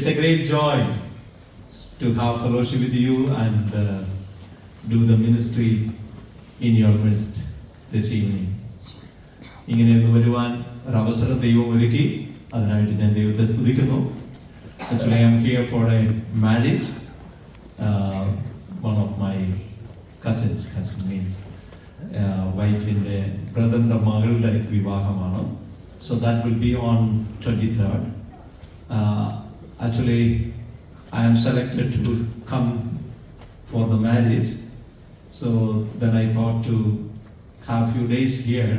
it's a great joy to have fellowship with you and do the ministry in your midst this evening. ഇങ്ങനെയൊന്ന് വരുവാൻ ഒരവസരം ദൈവം ഒരുക്കി, അതിനായിട്ട് ഞാൻ ദൈവത്തെ സ്തുതിക്കുന്നു. Actually, I am here for a marriage. One of my cousin means wife in the brother-in-law മകളുടെ വിവാഹമാണ്. So that will be on 23rd. Actually, I am selected to come for the marriage. So then I thought to have few days here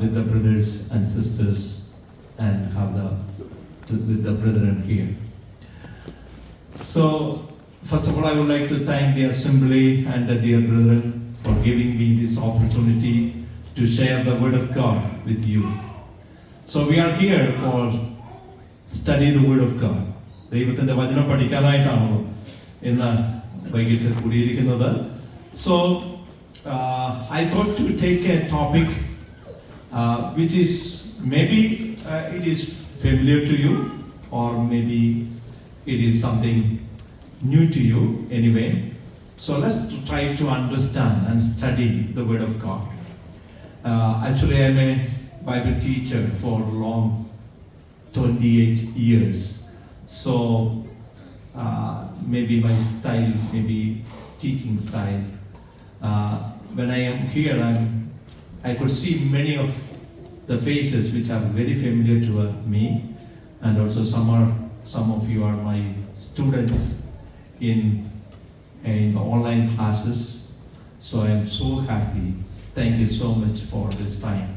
with the brothers and sisters and have with the brethren here. So first of all, I would like to thank the assembly and the dear brethren for giving me this opportunity to share the word of God with you. So we are here for study the word of God. ദൈവത്തിന്റെ വചനം പഠിക്കാനായിട്ടാണല്ലോ ഇന്ന് വൈകിട്ട് കൂടിയിരിക്കുന്നത്. So I thought to take a topic which is maybe it is familiar to you, or maybe it is something new to you anyway. So let's try to understand and study the word of God. Actually, I am a Bible teacher for long 28 years. So maybe my style, maybe teaching style, when I am here, I could see many of the faces which are very familiar to me, and also some of you are my students in the online classes. So I am so happy. Thank you so much for this time.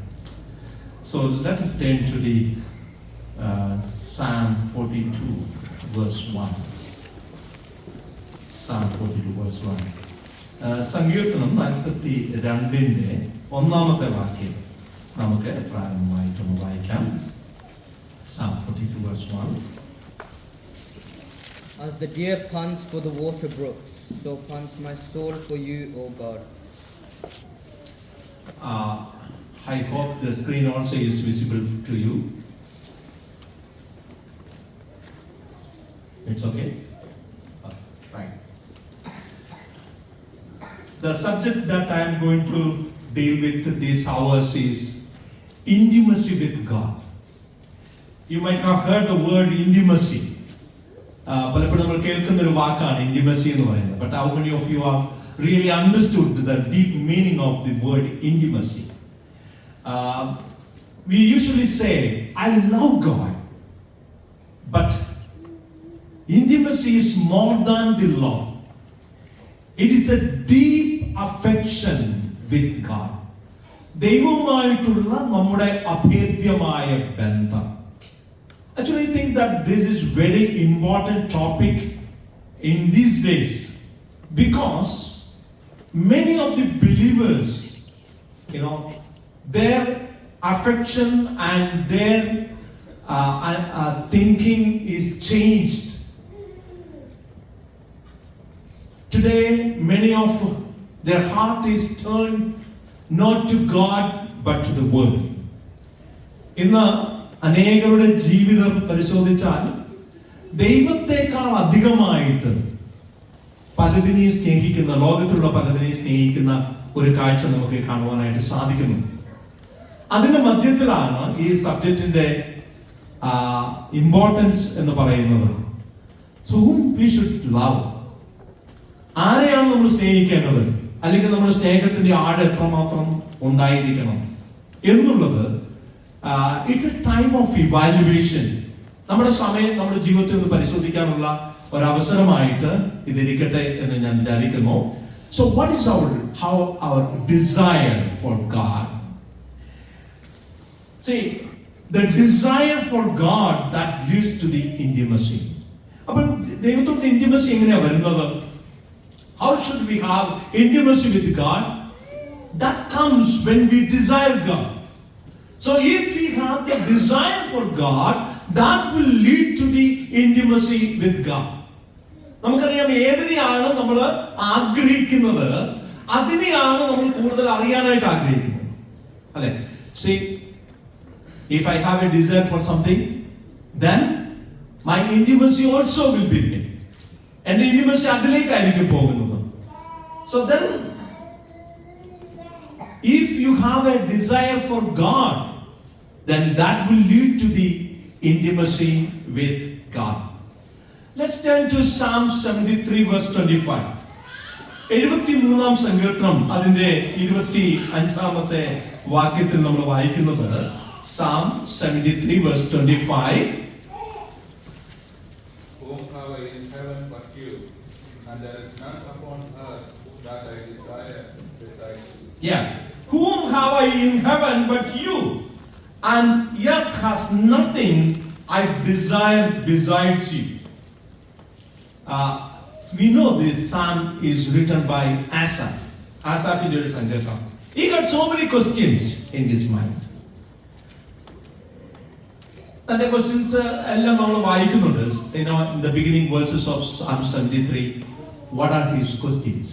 So let us turn to the Psalm 42 verse 1. Psalm 42 verse 1. സങ്കീർത്തനം 42-ന്റെ 1-ാമത്തെ വാക്യം നമുക്ക് പ്രാരംഭമായിട്ടൊന്ന് വായിക്കാം. Psalm 42 verse 1. As the deer pants for the water brooks, so pants my soul for you, O God. I hope the screen also is visible to you. It's okay? Okay, right. The subject that I am going to deal with these hours is intimacy with God. You might have heard the word intimacy. പലപ്പോഴും നമ്മൾ കേൾക്കുന്ന ഒരു വാക്കാണ് intimacy എന്ന് പറയുന്നത്. But how many of you have really understood the deep meaning of the word intimacy? We usually say, I love God. But intimacy is more than the love. It is a deep affection with God. ദൈവവുമായിട്ടുള്ള നമ്മുടെ അഭേദ്യമായ ബന്ധം. Actually, I think that this is very important topic in these days, because many of the believers, their affection and their thinking is changed. Today, many of their heart is turned not to God but to the world. ഇന്ന് അനേകരുടെ ജീവിതം പരിശോധിച്ചാൽ ദൈവത്തെക്കാൾ അധികമായിട്ട് പലതിനെയും സ്നേഹിക്കുന്ന, ലോകത്തിലുള്ള പലതിനെയും സ്നേഹിക്കുന്ന ഒരു കാഴ്ച നമുക്ക് കാണുവാനായിട്ട് സാധിക്കുന്നു. അതിന്റെ മധ്യത്തിലാണ് ഈ സബ്ജക്റ്റിന്റെ ഇമ്പോർട്ടൻസ് എന്ന് പറയുന്നത്. So whom we should love. ആരെയാണ് നമ്മൾ സ്നേഹിക്കേണ്ടത്, അല്ലെങ്കിൽ നമ്മുടെ സ്നേഹത്തിന്റെ ആഴം എത്രമാത്രം ഉണ്ടായിരിക്കണം എന്നുള്ളത്. It's A time of evaluation. നമ്മുടെ സമയം നമ്മുടെ ജീവിതത്തിൽ ഒന്ന് പരിശോധിക്കാനുള്ള ഒരവസരമായിട്ട് ഇതിരിക്കട്ടെ എന്ന് ഞാൻ വിചാരിക്കുന്നു. So what is our desire for God? See, the desire for God that leads to the intimacy. അപ്പോൾ ദൈവത്തോട് ഇന്റിമസി എങ്ങനെയാ വരുന്നത്? How should we have intimacy with God? That comes when we desire God. So if we have the desire for God, that will lead to the intimacy with God. നമുക്കറിയാം, ഏതിനെയാണ് നമ്മൾ ആഗ്രഹിക്കുന്നത് അതിനെയാണ് നമ്മൾ കൂടുതൽ അറിയാനായിട്ട് ആഗ്രഹിക്കുന്നത്, അല്ലെ? See, if I have a desire for something, then my intimacy also will begin. എൻ്റെ intimacy അതിലേക്കായിരിക്കും പോകുന്നത്. So then, if you have a desire for God, then that will lead to the intimacy with God. Let's turn to Psalm 73 verse 25. 73-ാം സങ്കീർത്തനം അതിന്റെ 25-ാമത്തെ വാക്യത്തിൽ നമ്മൾ വായിക്കുന്നത് Psalm 73 verse 25. Whom have I in heaven but you, and there is none upon earth that I desire besides you. Yeah. Whom have I in heaven but you, and earth has nothing I desire besides you. We know this psalm is written by Asaph. Asaph is a Sankirtan. He got so many questions in his mind. And the questions എല്ലാം നമ്മൾ വായിക്കുന്നുണ്ട്. You know, in the beginning verses of Psalm 73, what are his questions?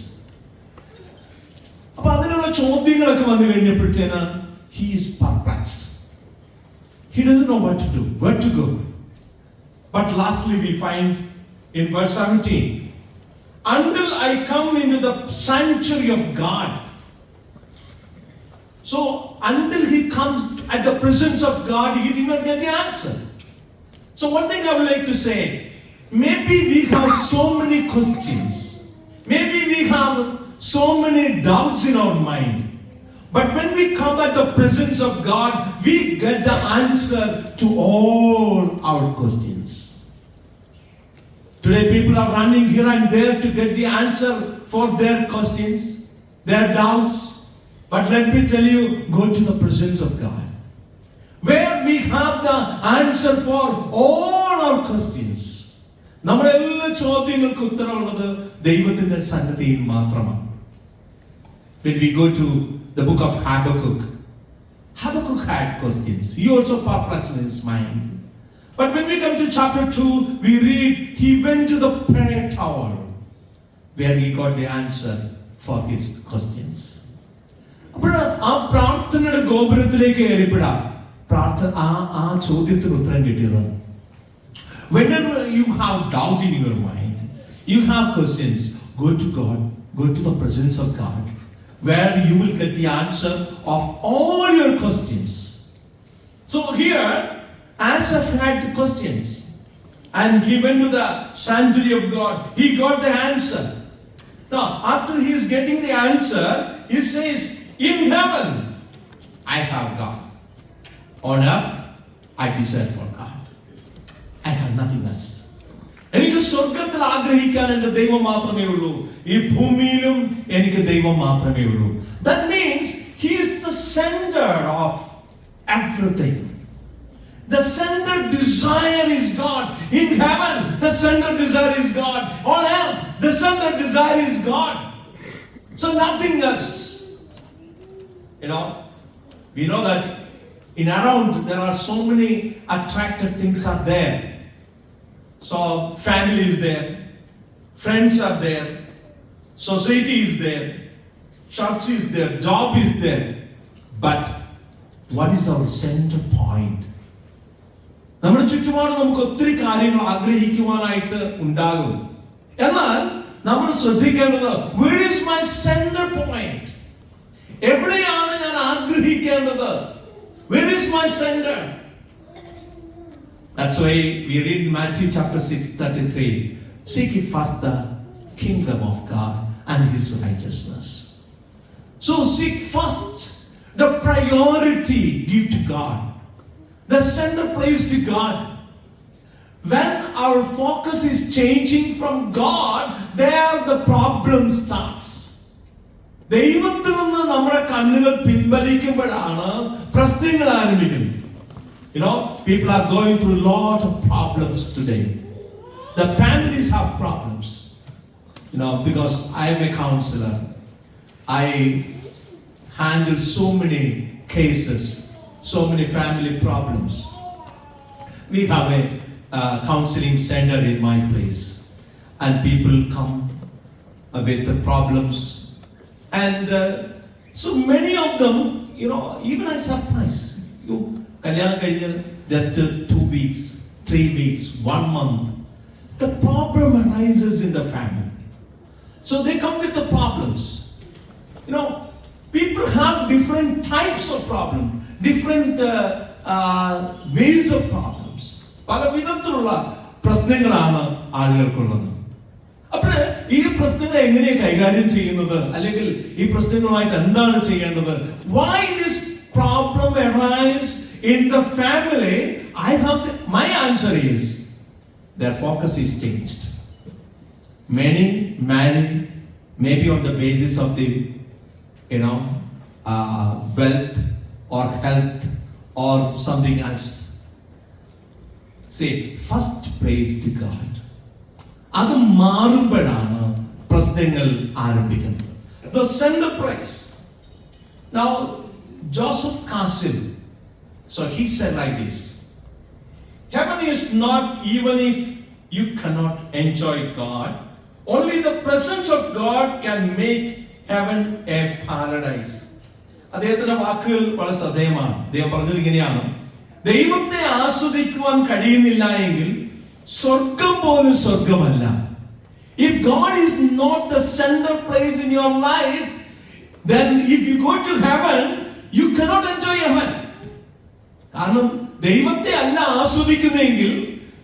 അപ്പൊ അതിനുള്ള ചോദ്യങ്ങളൊക്കെ വന്നു കഴിഞ്ഞപ്പോഴത്തേന് he is perplexed. He doesn't know what to do, where to go. But lastly we find in verse 17, until I come into the sanctuary of God. So until he comes at the presence of God, he did not get the answer. So one thing I would like to say, maybe we have so many questions, maybe we have so many doubts in our mind, but when we come at the presence of God, we get the answer to all our questions. Today people are running here and there to get the answer for their questions, their doubts. But let me tell you, go to the presence of God, where we have the answer for all our questions. നമ്മുടെ എല്ലാ ചോദ്യങ്ങൾക്കും ഉത്തരവുള്ളത് ദൈവത്തിന്റെ സന്നിധിയിൽ മാത്രമാണ്. When we go to the book of Habakkuk, Habakkuk had questions. He also perplexed in his mind. But when we come to chapter 2, we read he went to the prayer tower where he got the answer for his questions. അപ്പോൾ ആ പ്രാർത്ഥനയുടെ ഗോപുരത്തിലേക്ക് കയറിയപ്പോഴാ ആ ചോദ്യത്തിന് ഉത്തരം കിട്ടിയത്. Whenever you have doubt in your mind, you have questions, go to God, go to the presence of God, where you will get the answer of all your questions. So here Asaph had the questions, and he went to the sanctuary of God. He got the answer. Now, after he is getting the answer, he says, in heaven, I have God. On earth, I desire for God. I have nothing else. എനിക്ക് സ്വർഗത്തിൽ ആഗ്രഹിക്കാൻ എൻ്റെ ദൈവം മാത്രമേ ഉള്ളൂ. ഈ ഭൂമിയിലും എനിക്ക് ദൈവം മാത്രമേ ഉള്ളൂ. That means he is the center of everything. The center desire is God. In heaven, the center desire is God. On earth, the center desire is God. So nothing else. You know, we know that in around there are so many attractive things are there. So family is there, friends are there, society is there, church is there, job is there. But what is our center point? നമ്മുടെ ചുറ്റുപാട് നമുക്ക് ഒത്തിരി കാര്യങ്ങൾ ആഗ്രഹിക്കുവാനായിട്ട് ഉണ്ടാകും. എന്നാൽ നമ്മൾ ശ്രദ്ധിക്കേണ്ടത്, where is my center point? എവിടെയാണ് ഞാൻ ആഗ്രഹിക്കേണ്ടത്? Where is my center? That's why we read Matthew chapter 6:33. Seek ye first the kingdom of God and his righteousness. So seek first the priority, give to God. The center place to God. When our focus is changing from God, there the problem starts. ദൈവത്തിൽ നിന്ന് നമ്മുടെ കണ്ണുകൾ പിൻവലിക്കുമ്പോഴാണ് പ്രശ്നങ്ങൾ ആരംഭിക്കുന്നത്. You know, people are going through a lot of problems today. The families have problems. You know, because I am a counselor, I handle so many cases, so many family problems. We have a counseling center in my place, and people come with the problems, and so many of them, you know, even I surprise you. Kalyanam കഴിഞ്ഞ് just 2 weeks, 3 weeks, 1 month, the problem arises in the family. So they come with the problems. You know, people have different types of problems, different ways of problems. പല വിധത്തിലുള്ള പ്രശ്നങ്ങളാണ് ആളുകൾക്കുള്ളത്. അപ്പോൾ ഈ പ്രശ്നങ്ങൾ എങ്ങനെ കൈകാര്യം ചെയ്യുന്നത്, അല്ലെങ്കിൽ ഈ പ്രശ്നങ്ങളുമായിട്ട് എന്താണ് ചെയ്യേണ്ടത്? Why this problem arise in the family? My answer is their focus is changed. Many marry maybe on the basis of the wealth or health or something else. Say first praise to God. അത് മാറുമ്പോഴാണ് പ്രശ്നങ്ങൾ ആരംഭിക്കുന്നത്. The center praise. Now Joseph Casil, so he said like this: heaven is not even if you cannot enjoy God. Only the presence of God can make heaven a paradise. അദ്ദേഹത്തിന്റെ വാക്കുകൾ വളരെ ശ്രദ്ധേയമാണ്. അദ്ദേഹം പറഞ്ഞത് ഇങ്ങനെയാണ്: ദൈവത്തെ ആസ്വദിക്കുവാൻ കഴിയുന്നില്ല എങ്കിൽ സ്വർഗം പോലും സ്വർഗമല്ല. If God is not the center place in your life, then if you go to heaven, you cannot enjoy heaven. കാരണം ദൈവത്തെ അല്ല ആസ്വദിക്കുന്നെങ്കിൽ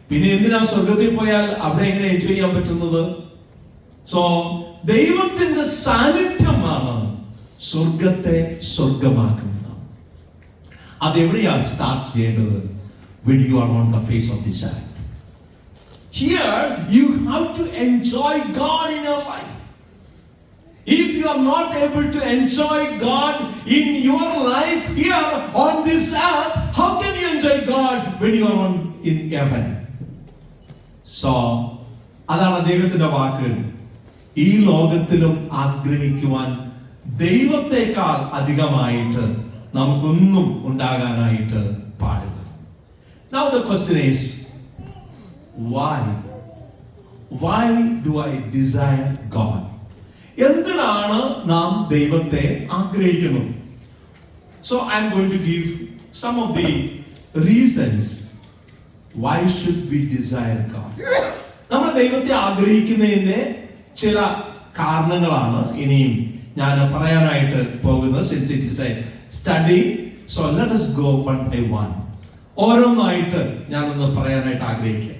പിന്നെ എന്തിനാ സ്വർഗത്തിൽ പോയാൽ അവിടെ എങ്ങനെ എൻജോയ് ചെയ്യാൻ പറ്റുന്നത്? സോ ദൈവത്തിന്റെ സാന്നിധ്യമാണ് സ്വർഗത്തെ സ്വർഗമാക്കുന്നത്. അതെവിടെയാണ് സ്റ്റാർട്ട് ചെയ്യേണ്ടത്? When you are on the face of this earth. Here you have to enjoy God in your life. If you are not able to enjoy God in your life here on this earth, how can you enjoy God when you are in heaven? So അതാണ് ദൈവത്തിന്റെ വാക്കുകൾ. ഈ ലോകത്തിലും ആഗ്രഹിക്കുവാൻ ദൈവത്തെക്കാൾ അധികമായിട്ട് നമുക്കൊന്നും ഉണ്ടാകാനായിട്ട് പാടില്ല. Now the question is, why do I desire God? എന്തിനാണ് നാം ദൈവത്തെ ആഗ്രഹിക്കുന്നത്? So I am going to give some of the reasons why should we desire God. നമ്മൾ ദൈവത്തെ ആഗ്രഹിക്കുന്നതിന്റെ ചില കാരണങ്ങളാണ് ഇനിയും ഞാൻ പറയാനായിട്ട് പോകുന്നത്. Since it is a study, so let us go one by one. ഓരോന്നായിട്ട് ഞാനൊന്ന് പറയാനായിട്ട് ആഗ്രഹിക്കുക.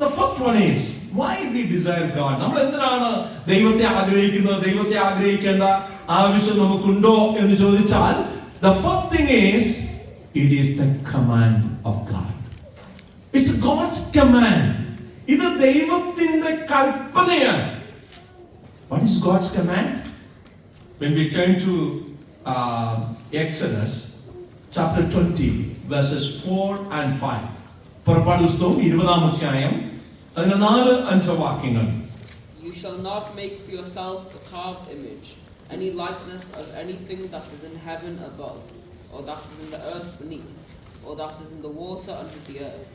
The first one is why we desire God. നമ്മൾ എന്തിനാണ് ദൈവത്തെ ആഗ്രഹിക്കുന്നത്? ദൈവത്തെ ആഗ്രഹിക്കേണ്ട ആവശ്യം നമുക്കുണ്ടോ എന്ന് ചോദിച്ചാൽ, the first thing is it is the command of God. It's God's command. ഇത് ദൈവത്തിന്റെ കൽപ്പനയാണ്. What is God's command? When we turn to Exodus chapter 20 verses 4 and 5. പുറപ്പാട് പുസ്തകം 20-ാം അധ്യായം അതിന്റെ 4-5 വാക്യങ്ങൾ. You shall not make for yourself a carved image, any likeness of anything that is in heaven above, or that is in the earth beneath, or that is in the water under the earth.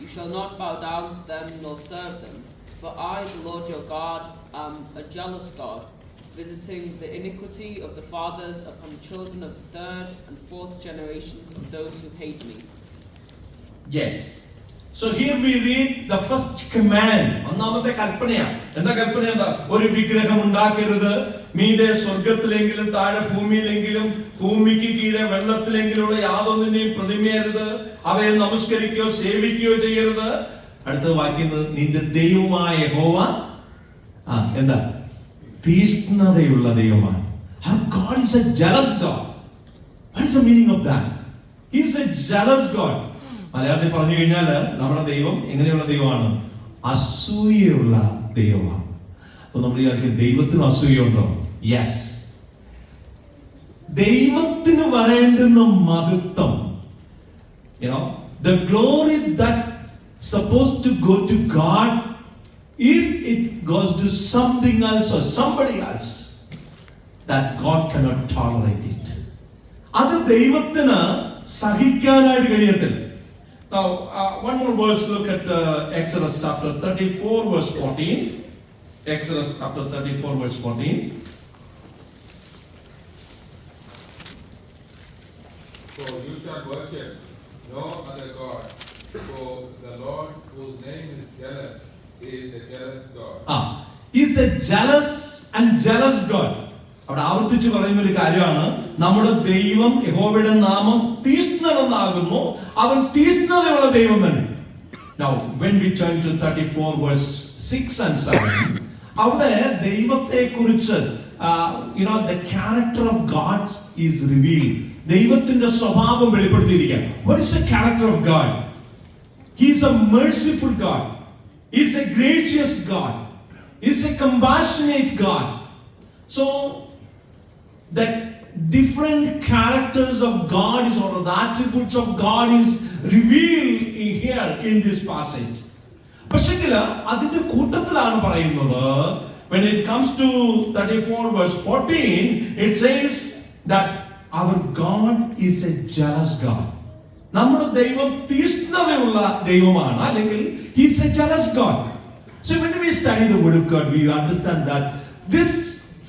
You shall not bow down to them nor serve them, for I, the Lord your God, am a jealous God, visiting the iniquity of the fathers upon the children of the third and fourth generations of those who hate me. Yes. So here we read the first command. ഒന്നാമത്തെ കൽപ്പനയാണ്. എന്താ കൽപ്പന? എന്താ? ഒരു വിഗ്രഹം ഉണ്ടാക്കരുത്. മീതെ സ്വർഗത്തിലെങ്കിലും താഴെ ഭൂമിയിലെങ്കിലും ഭൂമിക്ക് കീഴെ വെള്ളത്തിലെങ്കിലുള്ള യാതൊന്നിനെയും പ്രതിമയരുത്. അവയെ നമസ്കരിക്കുകയോ സേവിക്കുകയോ ചെയ്യരുത്. അടുത്ത വാക്യം, നിന്റെ ദൈവമായ യഹോവ എന്താ? തീഷ്ണതയുള്ള ദൈവമാണ്. Our God is a jealous God. What is the meaning of that? He is a jealous God. മലയാളത്തിൽ പറഞ്ഞു കഴിഞ്ഞാൽ നമ്മുടെ ദൈവം എങ്ങനെയുള്ള ദൈവമാണ്? അസൂയയുള്ള ദൈവമാണ്. അപ്പൊ നമ്മൾ വിചാരിക്കും ദൈവത്തിന് അസൂയുണ്ടോ? യെസ്. ദൈവത്തിന് വരേണ്ടുന്ന മഹത്വം, the glory that supposed to go to God, if it goes to something else or somebody else, that God cannot tolerate it. അത് ദൈവത്തിന് സഹിക്കാനായിട്ട് കഴിയത്തില്ല. Now, one more verse, look at Exodus chapter 34 verse 14. Exodus chapter 34 verse 14. For you shall worship no other God, For the Lord, whose name is jealous, is a jealous God. He's a jealous and jealous God. അവിടെ ആവർത്തിച്ച് പറയുന്ന ഒരു കാര്യമാണ്, നമ്മുടെ ദൈവം യഹോവയുടെ നാമം തീഷ്ണനെന്നാകുന്നു, അവൻ തീഷ്ണതയുള്ള ദൈവം തന്നെ. Now when we turn to 34 verse 6 and 7, അവിടെ ദൈവത്തെ കുറിച്ച് the character of God is revealed. ദൈവത്തിന്റെ സ്വഭാവം വെളിപ്പെടുത്തിയിരിക്കുക. What is the character of God? He is a merciful God. He is a gracious God. He is a compassionate God. So the different characters of God is, or the attributes of God is revealed here in this passage. പക്ഷെങ്കിൽ അതിന്റെ കൂട്ടത്തിലാണ് പറയുന്നത്, when it comes to 34 verse 14, it says that our God is a jealous God. നമ്മുടെ ദൈവം തീഷ്ണതയുള്ള ദൈവമാണ്, അല്ലെങ്കിൽ he is a jealous God. So when we study the word of God, we understand that this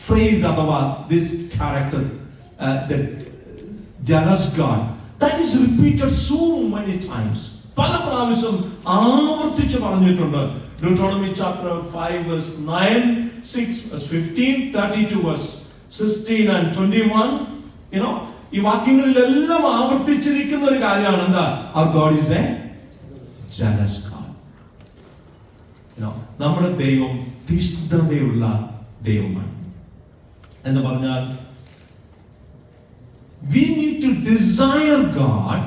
phrase അഥവാ this character, the jealous God, that is repeated so many times. പല പ്രാവശ്യം ആവർത്തിച്ച് പറഞ്ഞിട്ടുണ്ട്. Deuteronomy chapter 5 verse 9, 6 verse 15, 32 verse 16 and 21. ഈ വാക്യങ്ങളിലെല്ലാം ആവർത്തിച്ചിരിക്കുന്ന ഒരു കാര്യമാണ് എന്താ? Our God is a jealous God. നമ്മുടെ ദൈവം തീഷ്ണതയുള്ള ദൈവമാണ് എന്ന് പറഞ്ഞാൽ, we need to desire God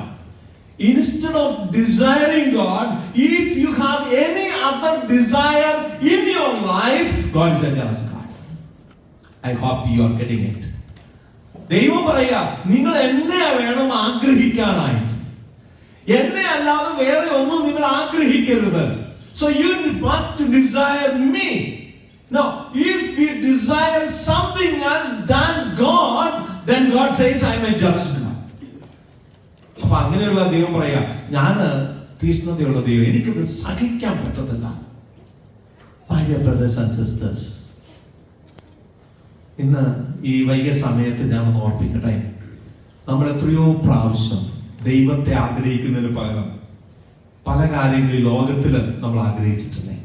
instead of desiring God. If you have any other desire in your life, God is a jealous God. I hope you are getting it. ദൈവം പറയാ, നിങ്ങൾ എന്നെ വേണം ആഗ്രഹിക്കാനായിട്ട്, എന്നെ അല്ലാതെ വേറെ ഒന്നും നിങ്ങൾ ആഗ്രഹിക്കരുത്. So you must desire me. Now, if you desire something else than God, then God says, I am a jealous God. അപ്പൊ അങ്ങനെയുള്ള ദൈവം പറയാ, ഞാൻ തീഷ്ണതയുള്ള ദൈവം, എനിക്കത് സഹിക്കാൻ പറ്റത്തില്ല. My dear brothers and sisters, ഇന്ന് ഈ വൈകിയ സമയത്ത് ഞാൻ ഒന്ന് ഓർപ്പിക്കട്ടെ, നമ്മൾ എത്രയോ പ്രാവശ്യം ദൈവത്തെ ആഗ്രഹിക്കുന്നതിന് പകരം പല കാര്യങ്ങളിൽ ലോകത്തിൽ നമ്മൾ ആഗ്രഹിച്ചിട്ടില്ലേ?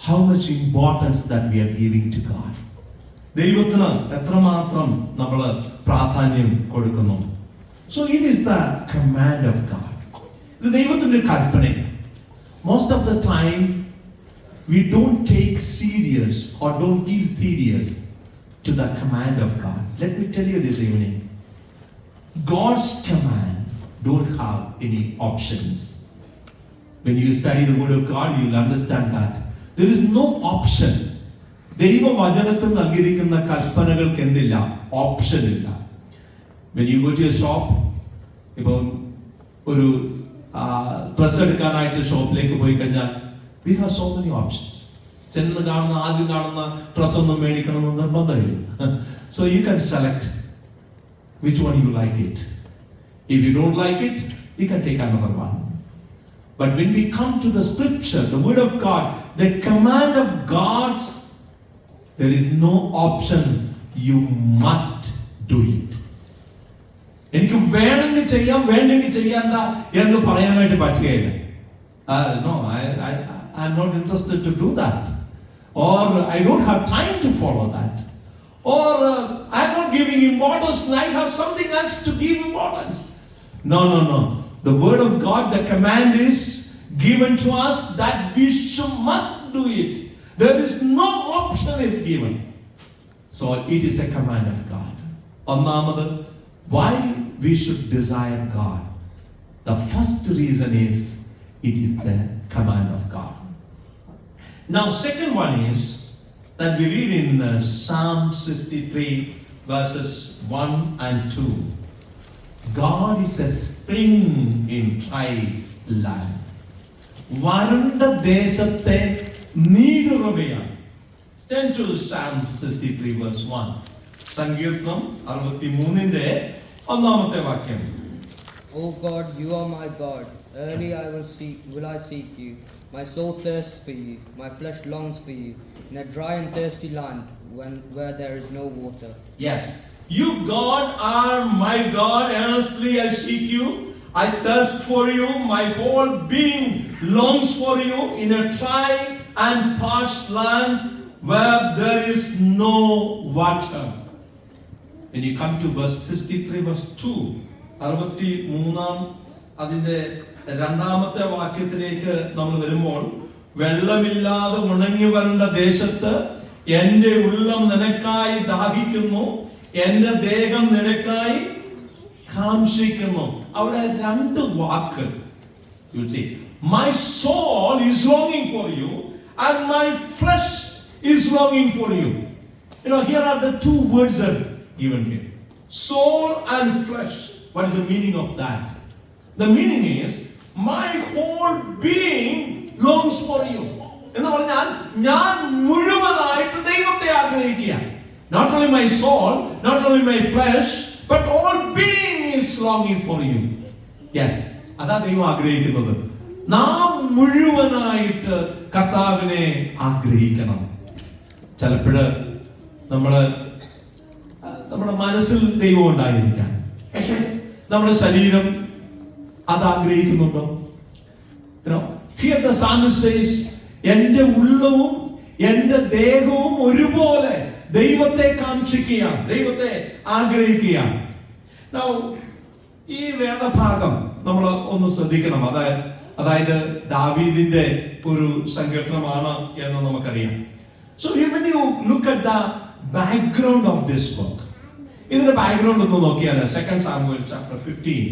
How much importance that we are giving to God. ദൈവത്തിന് എത്രമാത്രം നമ്മൾ പ്രാധാന്യം കൊടുക്കുന്നു. So it is the command of God. ഇത് ദൈവത്തിന്റെ കൽപ്പന. Most of the time we don't take serious or don't give serious to the command of God. Let me tell you this evening, God's command don't have any options. When you study the word of God, you will understand that there is no option. ദൈവവചനത്തിൽ നൽകിയിരിക്കുന്ന കൽപ്പനകൾക്ക് എന്തില്ല? Option ഇല്ല. When you go to a shop, ഇപ്പം ഒരു dress എടുക്കാനായിട്ട് ഷോപ്പിലേക്ക് പോയി കഴിഞ്ഞാൽ we have so many options. ചെന്ന് കാണുന്ന ആദ്യം കാണുന്ന ഡ്രസ് ഒന്നും മേടിക്കണമെന്ന് നിർബന്ധമില്ല. So you can select which one you like it. If you don't like it, you can take another one. But when we come to the scripture, the word of God, the command of God's, there is no option. You must do it. എനിക്ക് വേണമെങ്കിൽ ചെയ്യാം, വേണ്ടെങ്കിൽ ചെയ്യണ്ട എന്ന് പറയാനായിട്ട് പറ്റുകയില്ല. No, I'm not interested to do that, or I don't have time to follow that, or I'm not giving importance. I have something else to give importance. No. The word of God, the command is given to us that we must do it. There is no option is given. So it is a command of God. ഒന്നാമത്, why we should desire God. The first reason is it is the command of God. Now second one is that we read in Psalm 63 verses 1 and 2. God is a spring in dry land. വരണ്ട ദേശത്തെ നീരുറവയാണ്. Turn to Psalm 63 verse 1. സങ്കീർത്തനം 63ന്റെ ഒന്നാമത്തെ വാക്യം. O God, you are my God. Early will I seek you. My soul thirsts for you. My flesh longs for you in a dry and thirsty land where there is no water. Yes. You, God, are my God. Earnestly I seek you. I thirst for you, my whole being longs for you in a dry and parched land where there is no water. When you come to verse 63, verse 2, 63-ാം അതിന്റെ രണ്ടാമത്തെ വാക്യത്തിലേക്ക് നമ്മൾ വരുമ്പോൾ, വെള്ളമില്ലാതെ ഉണങ്ങി വരേണ്ട ദേശത്ത് എന്റെ ഉള്ളം നിനക്കായി ദാഹിക്കുന്നു, എന്റെ ദേഹം നിനക്കായി കാംക്ഷിക്കുന്നു. അവിടെ രണ്ട് വാക്ക്. You will see, my soul is longing for you and my flesh is longing for you. Here are the two words that are given here. Soul and flesh. What is the meaning of that? The meaning is, my whole being longs for you. എന്ന് പറഞ്ഞാൽ ഞാൻ മുഴുവനായിട്ട് ദൈവത്തെ ആഗ്രഹിക്കുക. Not only my soul, not only my flesh, but all being is longing for you. Yes, അതാ ദൈവം ആഗ്രഹിക്കുന്നത്. നാം മുഴുവനായിട്ട് കർത്താവിനെ ആഗ്രഹിക്കണം. ചിലപ്പോഴ് നമ്മുടെ മനസ്സിൽ ദൈവം ഉണ്ടായിരിക്കാം, പക്ഷേ നമ്മുടെ ശരീരം അത് ആഗ്രഹിക്കുന്നുണ്ടോ? Here the psalmist says, എന്റെ ഉള്ളവും എന്റെ ദേഹവും ഒരുപോലെ ദൈവത്തെ കാംക്ഷിക്കുകയാണ്, ദൈവത്തെ ആഗ്രഹിക്കുകയാണ്. Now, ഈ വേദഭാഗം നമ്മൾ ഒന്ന് ശ്രദ്ധിക്കണം. അതായത് ദാവീദിന്റെ ഒരു സങ്കീർത്തനമാണ് എന്ന് നമുക്കറിയാം. So when you look at the background of this book, ഇതിന്റെ ബാക്ക്ഗ്രൗണ്ട് ഒന്ന് നോക്കിയാൽ 2 Samuel chapter 15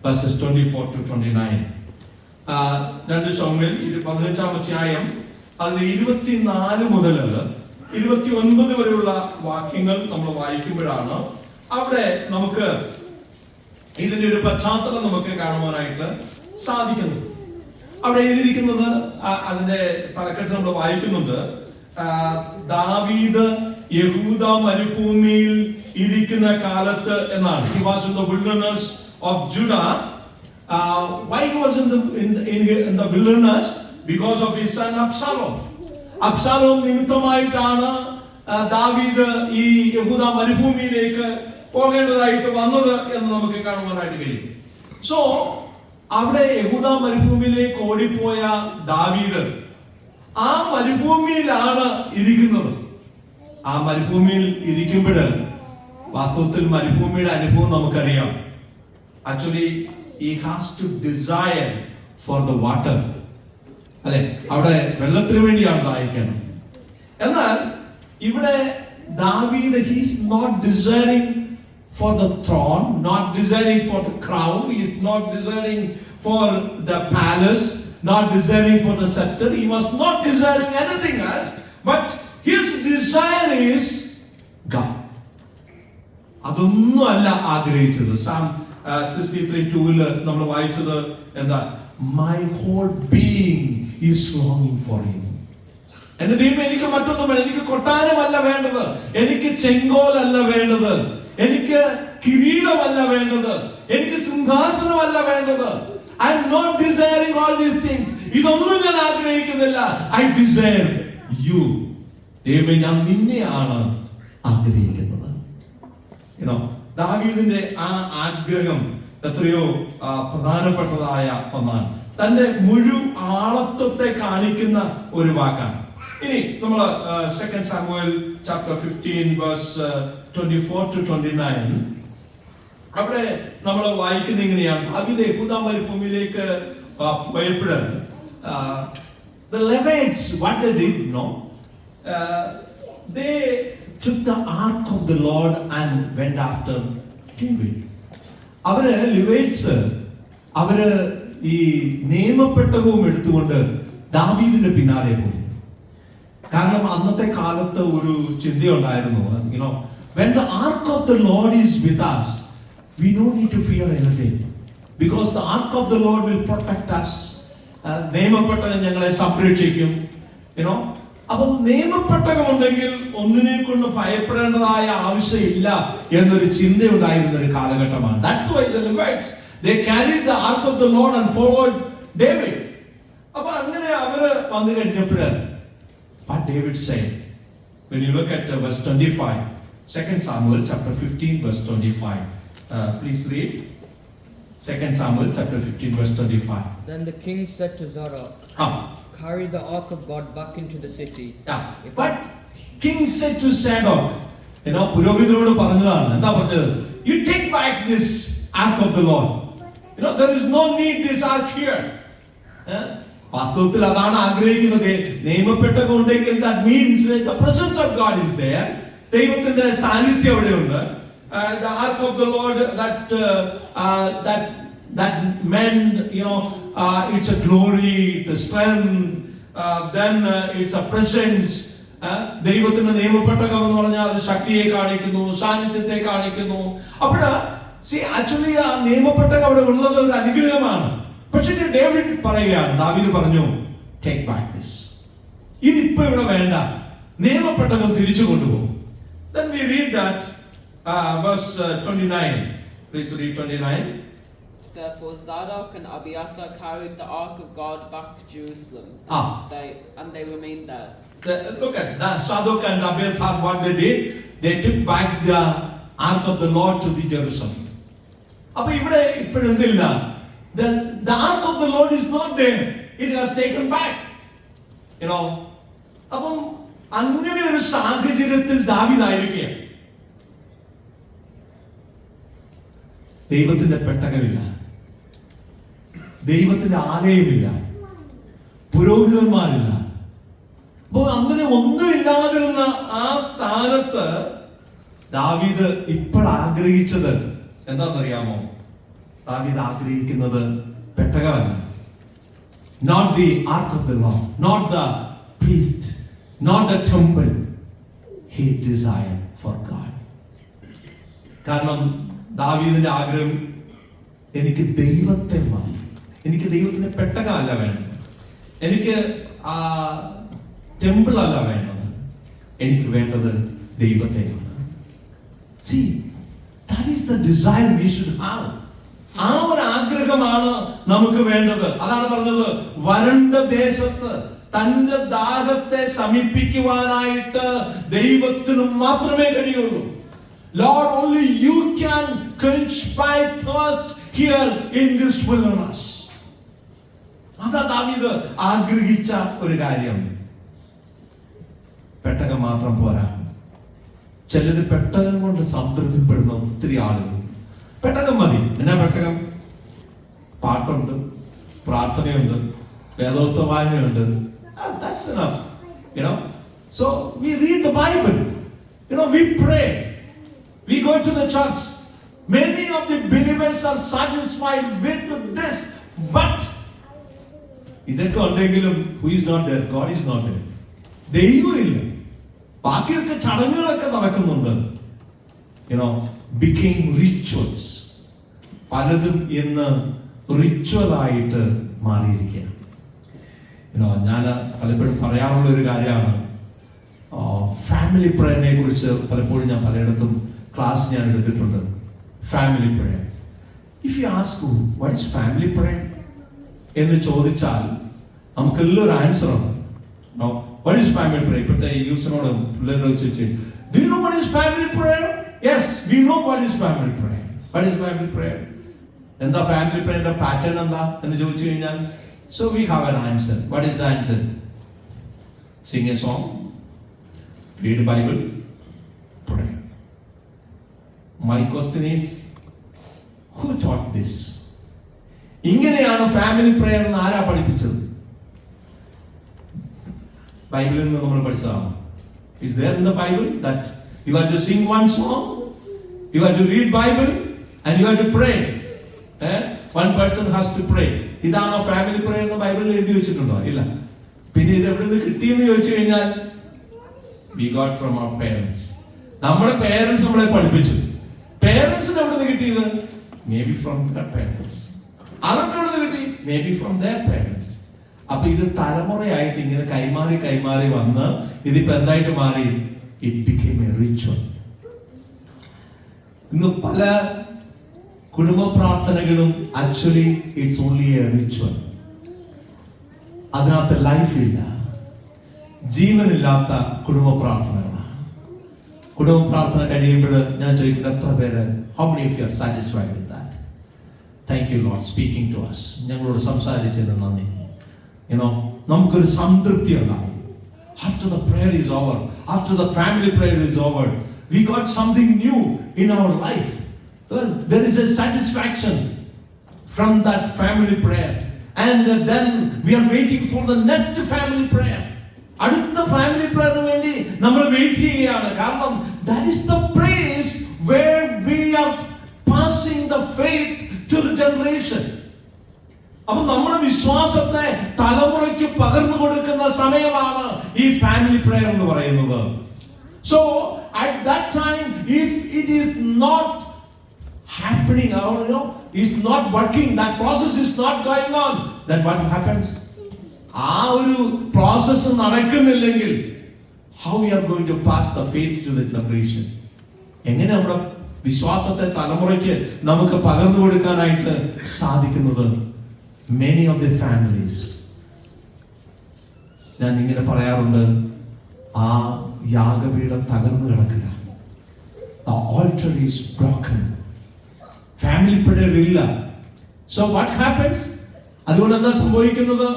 verses 24 to 29. 2 ശമൂവേൽ 15-ാം അധ്യായം അതിൽ 24 മുതൽ 29 വരെയുള്ള വാക്യങ്ങൾ നമ്മൾ വായിക്കുമ്പോഴാണ് അവിടെ നമുക്ക് ഇതിന്റെ ഒരു പശ്ചാത്തലം നമുക്ക് കാണുവാനായിട്ട് സാധിക്കുന്നു. അവിടെ എഴുതിയിരിക്കുന്നത്, അതിന്റെ തലക്കെട്ട് നമ്മൾ വായിക്കുന്നുണ്ട്, ദാവീദ് യഹൂദ മരുഭൂമിയിൽ ഇരിക്കുന്ന കാലത്ത് എന്നാണ്. He was in the wilderness of Judah. Why he was in the wilderness? Because of his son Absalom. Absalom നിമിത്തമായിട്ടാണ് ദാവീദ് ഈ യഹൂദ മരുഭൂമിയിലേക്ക് പോകേണ്ടതായിട്ട് വന്നത് എന്ന് നമുക്ക് കാണുവാനായിട്ട് കഴിയും. സോ അവിടെ യഹൂദ മരുഭൂമിയിലേക്ക് ഓടിപ്പോയ ദാവീദ് ആ മരുഭൂമിയിലാണ് ഇരിക്കുന്നത്. ആ മരുഭൂമിയിൽ ഇരിക്കുമ്പോൾ വാസ്തവത്തിൽ മരുഭൂമിയുടെ അനുഭവം നമുക്കറിയാം. Actually he has to desire for the water. അല്ലെ, അവിടെ വെള്ളത്തിന് വേണ്ടിയാണ് ദാഹിക്കുന്നത്. എന്നാൽ ഇവിടെ ദാവീദ്, he is not desiring for the throne, not desiring for the crown, he is not desiring for the palace, not desiring for the scepter, he was not desiring anything else, but his desire is God. അതൊന്നും അല്ല ആഗ്രഹിച്ചത്. Psalm 63:2 നമ്മൾ വായിച്ചത് എന്താ? My whole being is longing for you. എന്റെ ദൈവം, എനിക്ക് മറ്റൊന്നും വേണ്ട. എനിക്ക് കൊട്ടാരമല്ല വേണ്ടത്, എനിക്ക് ചെങ്കോലല്ല വേണ്ടത്, എനിക്ക് കിരീടമല്ല വേണ്ടത്, എനിക്ക് സിംഹാസനമല്ല വേണ്ടത്. I am not desiring all these things. ഇതൊന്നും ഞാൻ ആഗ്രഹിക്കുന്നില്ല. I desire you. ദൈവമേ, ഞാൻ നിന്നെയാണ് ആഗ്രഹിക്കുന്നത്. ദാവീദിന്റെ ആ ആഗ്രഹം എത്രയോ പ്രധാനപ്പെട്ടതായ ഒന്നാണ്. തന്റെ മുഴു ആളത്വത്തെ കാണിക്കുന്ന ഒരു വാക്കാണ്. ഇനി നമ്മൾ 2 Samuel chapter 15 verse 24 to 29 അവിടെ നമ്മൾ വായിക്കുന്ന ഇങ്ങനെയാണ്. ദാവീദ് യഹൂദ മരുഭൂമിയിലേക്ക് പോയപ്പോൾ the Levites, what they did, they took the ark of the Lord and went after David. അവര് ലിവൈറ്റ്സ് അവര് ഈ നിയമപ്പെട്ടകവും എടുത്തുകൊണ്ട് ദാവീദിന്റെ പിന്നാലെ പോയി. കാരണം അന്നത്തെ കാലത്ത് ഒരു ചിന്തയുണ്ടായിരുന്നു, when the ark of the Lord is with us, we don't need to fear anything because the ark of the Lord will protect us. നിയമപ്പെട്ടകം ഞങ്ങളെ സംരക്ഷിക്കും. അപ്പം നിയമപ്പെട്ടകം ഉണ്ടെങ്കിൽ ഒന്നിനെ കൊണ്ട് ഭയപ്പെടേണ്ടതായ ആവശ്യമില്ല എന്നൊരു ചിന്തയുണ്ടായിരുന്ന ഒരു കാലഘട്ടമാണ്. That's why the Levites, they carried the ark of the Lord and followed David. അപ്പൊ അങ്ങനെ അവര് വന്നു കഴിഞ്ഞപ്പോൾ what David said, when you look at verse 25, 2 Samuel chapter 15 verse 25, please read. 2 Samuel chapter 15 verse 25. Then the king said to Zadok, carry the ark of God back into the city. Yeah. But king said to Zadok, പുരോഹിതരോട് പറഞ്ഞതാണ്, എന്താ പറഞ്ഞത്? You take back this ark of the Lord. There is no need this ark here. വാസ്തവത്തിൽ അതാണ് ആഗ്രഹിക്കുന്നത്. നിയമപ്പെട്ടകം ഉണ്ടെങ്കിൽ that means the presence of God is there. ദൈവത്തിന്റെ സാന്നിധ്യം അവിടെയുണ്ട്. The ark of the Lord that meant, it's a glory, the strength, then it's a presence. ദൈവത്തിന്റെ നിയമപ്പെട്ടകം എന്ന് പറഞ്ഞാൽ അത് ശക്തിയെ കാണിക്കുന്നു, സാന്നിധ്യത്തെ കാണിക്കുന്നു. അപ്പോഴാ ആക്ച്വലി ആ നിയമപ്പെട്ടകം അവിടെ ഉള്ളത് ഒരു അനുഗ്രഹമാണ്. പക്ഷേ ഡേവിഡ് പറയുകയാണ്, ദാവീദ് പറഞ്ഞു, ടേക്ക് ബാക്ക് ദിസ്. ഇതിപ്പോ ഇവിടെ വേണ്ട, നിയമപ്പെട്ടകം തിരിച്ചു കൊണ്ടുപോകും. Then we read that verse 29. Please read 29. Therefore Zadok and Abiathar carried the ark of God back to Jerusalem, and they remained there. Look at that. Zadok and Abiathar, what they did, they took back the ark of the Lord to the Jerusalem. അപ്പോൾ ഇവിടെ ഇപ്പോഴെന്തില്ല, the ark of the Lord is not there. It has taken back. അപ്പം അങ്ങനെ ഒരു സാഹചര്യത്തിൽ ദാവീദായിരിക്കുകയാണ്. ദൈവത്തിന്റെ പെട്ടകമില്ല, ദൈവത്തിന്റെ ആലയമില്ല, പുരോഹിതന്മാരില്ല. അപ്പോ അങ്ങനെ ഒന്നുമില്ലാതിരുന്ന ആ സ്ഥാനത്ത് ദാവീദ് ഇപ്പോൾ ആഗ്രഹിച്ചത് എന്താണെന്നറിയാമോ? ദാവീദ് ആഗ്രഹിക്കുന്നത് പെട്ടകമല്ല. Not the ark of the Lord, not the priest, not the temple. He desired for God. കാരണം ദാവീദിന്റെ ആഗ്രഹം, എനിക്ക് ദൈവത്തെ മതി, എനിക്ക് ദൈവത്തിന്റെ പെട്ടകമല്ല വേണ്ടത്, എനിക്ക് ആ ടെമ്പിൾ അല്ല വേണ്ടത്, എനിക്ക് വേണ്ടത് ദൈവത്തെയാണ്. See, that is the desire we should have. ആ ഒരു ആഗ്രഹമാണ് നമുക്ക് വേണ്ടത്. അതാണ് പറഞ്ഞത്, വരണ്ട ദേശത്ത് തന്റെ ദാഹത്തെ ശമിപ്പിക്കുവാനായിട്ട് ദൈവത്തിന് മാത്രമേ കഴിയുള്ളൂ. Lord, only you can quench my thirst here in this wilderness. അതാ ദാവീദ് ആഗ്രഹിച്ച ഒരു കാര്യം. പെട്ടകം മാത്രം പോരാ. ചിലര് പെട്ടകം കൊണ്ട് സംതൃപ്തിപ്പെടുന്ന ഒത്തിരി ആളുകൾ. പെട്ടകം മതി. എന്നാ പെട്ടകം? പാട്ടുണ്ട്, പ്രാർത്ഥനയുണ്ട്, വേദോസ്ത വായനയുണ്ട്. That's enough. So we read the Bible. We pray. We go to the church. Many of the believers are satisfied with this, but ഇതൊക്കെ ഉണ്ടെങ്കിലും who is not there? God is not there. ദൈവമില്ല. ബാക്കിയൊക്കെ ചടങ്ങുകളൊക്കെ നടക്കുന്നുണ്ട്. became rituals. പലതും ഇന്ന് റിച്വലായിട്ട് മാറിയിരിക്കുകയാണ്. ഞാൻ പലപ്പോഴും പറയാറുള്ള ഒരു കാര്യമാണ്, ഫാമിലി പ്രേയറിനെ കുറിച്ച് പലപ്പോഴും ഞാൻ പലയിടത്തും ക്ലാസ് ഞാൻ എടുത്തിട്ടുണ്ട്. Family prayer, if you ask what is family prayer എന്ന് ചോദിച്ചാൽ നമുക്കെല്ലാം ഒരു ആൻസർ ഉണ്ട്. What is family prayer? ഇപ്പോഴത്തെ യൂസിനോട് പിള്ളേരോട് ചോദിച്ചു, do you know what is family prayer? Yes, we know what is family prayer. What is family prayer? എന്താ family പ്രേയറിന്റെ pattern എന്താ എന്ന് ചോദിച്ചു കഴിഞ്ഞാൽ, so we have an answer. What is the answer? Sing a song, read a Bible, pray. My question is, who taught this? ഇങ്ങനെയാണ് family prayer എന്ന് ആരാ പഠിപ്പിച്ചത്? ബൈബിളിൽ നിന്ന് നമ്മൾ പഠിച്ചതാണ്. Is there in the Bible that you have to sing one song, you have to read Bible, and you have to pray? One person has to pray. ഇതാണോ family prayer എന്ന് ബൈബിളിൽ എഴുതി വെച്ചിട്ടുണ്ടോ? ഇല്ല. പിന്നെ ഇത് എവിടെ നിന്ന് കിട്ടിയെന്ന് ചോദിച്ചു കഴിഞ്ഞാൽ, we got from our parents. നമ്മുടെ പേരൻസ് നമ്മളെ പഠിപ്പിച്ചു. പേരൻസിന് എവിടെ നിന്ന് കിട്ടിയത്? May be from their parents. അവർക്ക് എവിടെ നിന്ന് കിട്ടി? May be from their parents. അപ്പൊ ഇത് തലമുറയായിട്ട് ഇങ്ങനെ കൈമാറി വന്ന് ഇതിപ്പോ എന്തായിട്ട് മാറി? It became a ritual. ഇന്ന് പല കുടുംബ പ്രാർത്ഥനകളും actually it's only A ritual. അതിനകത്ത് ലൈഫില്ല, ജീവനില്ലാത്ത കുടുംബ പ്രാർത്ഥനകളാണ്. കുടുംബ പ്രാർത്ഥന കഴിയുമ്പോൾ ഞാൻ ചോദിക്കുന്നത്, എത്ര പേര്, how many of you are satisfied with that? Thank you lord speaking to us. ഞങ്ങളോട് സംസാരിച്ചത് നന്ദി. നമുക്കൊരു സംതൃപ്തി ഉണ്ടായി. After the prayer is over, after the family prayer is over, we got something new in our life. There is a satisfaction from that family prayer, and then we are waiting for the next family prayer. അടുത്ത family പ്രയറിന് വേണ്ടി നമ്മൾ wait ചെയ്യുകയാണ്. കാരണം that is the place where we are passing the faith to the generation. അപ്പൊ നമ്മുടെ വിശ്വാസത്തെ തലമുറയ്ക്ക് പകർന്നു കൊടുക്കുന്ന സമയമാണ് ഈ ഫാമിലി പ്രയർ എന്ന് പറയുന്നത്. So at that time, if it is not happening, or is not working, that process is not going on, then what happens? ആ ഒരു process നടക്കുന്നില്ലെങ്കിൽ how we are going to pass the faith to the generation? എങ്ങനെ നമ്മുടെ വിശ്വാസത്തെ തലമുറയ്ക്ക് നമുക്ക് പകർന്നു കൊടുക്കാനായിട്ട് സാധിക്കുന്നത്? Many of the families, ഞാൻ ഇങ്ങനെ പറയാറുണ്ട്, ആ യാഗപീഠം തകർന്നു കിടക്കുക. The altar is broken. Family prayer ഇല്ല. So what happens? അതുകൊണ്ട് എന്താ സംഭവിക്കുന്നത്?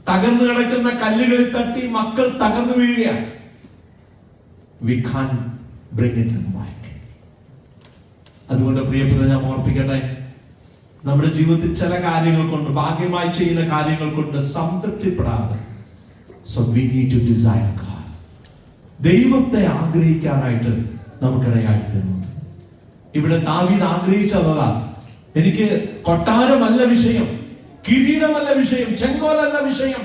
തകർന്നു കിടക്കുന്ന കല്ലുകളിൽ തട്ടി മക്കൾ തകർന്നു വീഴുക. We can't bring it back. അതുകൊണ്ട് പ്രിയപ്പെട്ട ഞാൻ ഓർപ്പിക്കട്ടെ, നമ്മുടെ ജീവിതത്തിൽ ചില കാര്യങ്ങൾ കൊണ്ട്, ഭാഗ്യമായി ചെയ്യുന്ന കാര്യങ്ങൾ കൊണ്ട് സംതൃപ്തിപ്പെടാതെ, so we need to desire God. ദൈവത്തെ ആഗ്രഹിക്കാനായിട്ട് നമുക്കിടയായി തീർന്നു. ഇവിടെ ദാവീദ് ആഗ്രഹിച്ചതാ, എനിക്ക് കൊട്ടാരമല്ല വിഷയം, കിരീടമല്ല വിഷയം, ചെങ്കോലല്ല വിഷയം,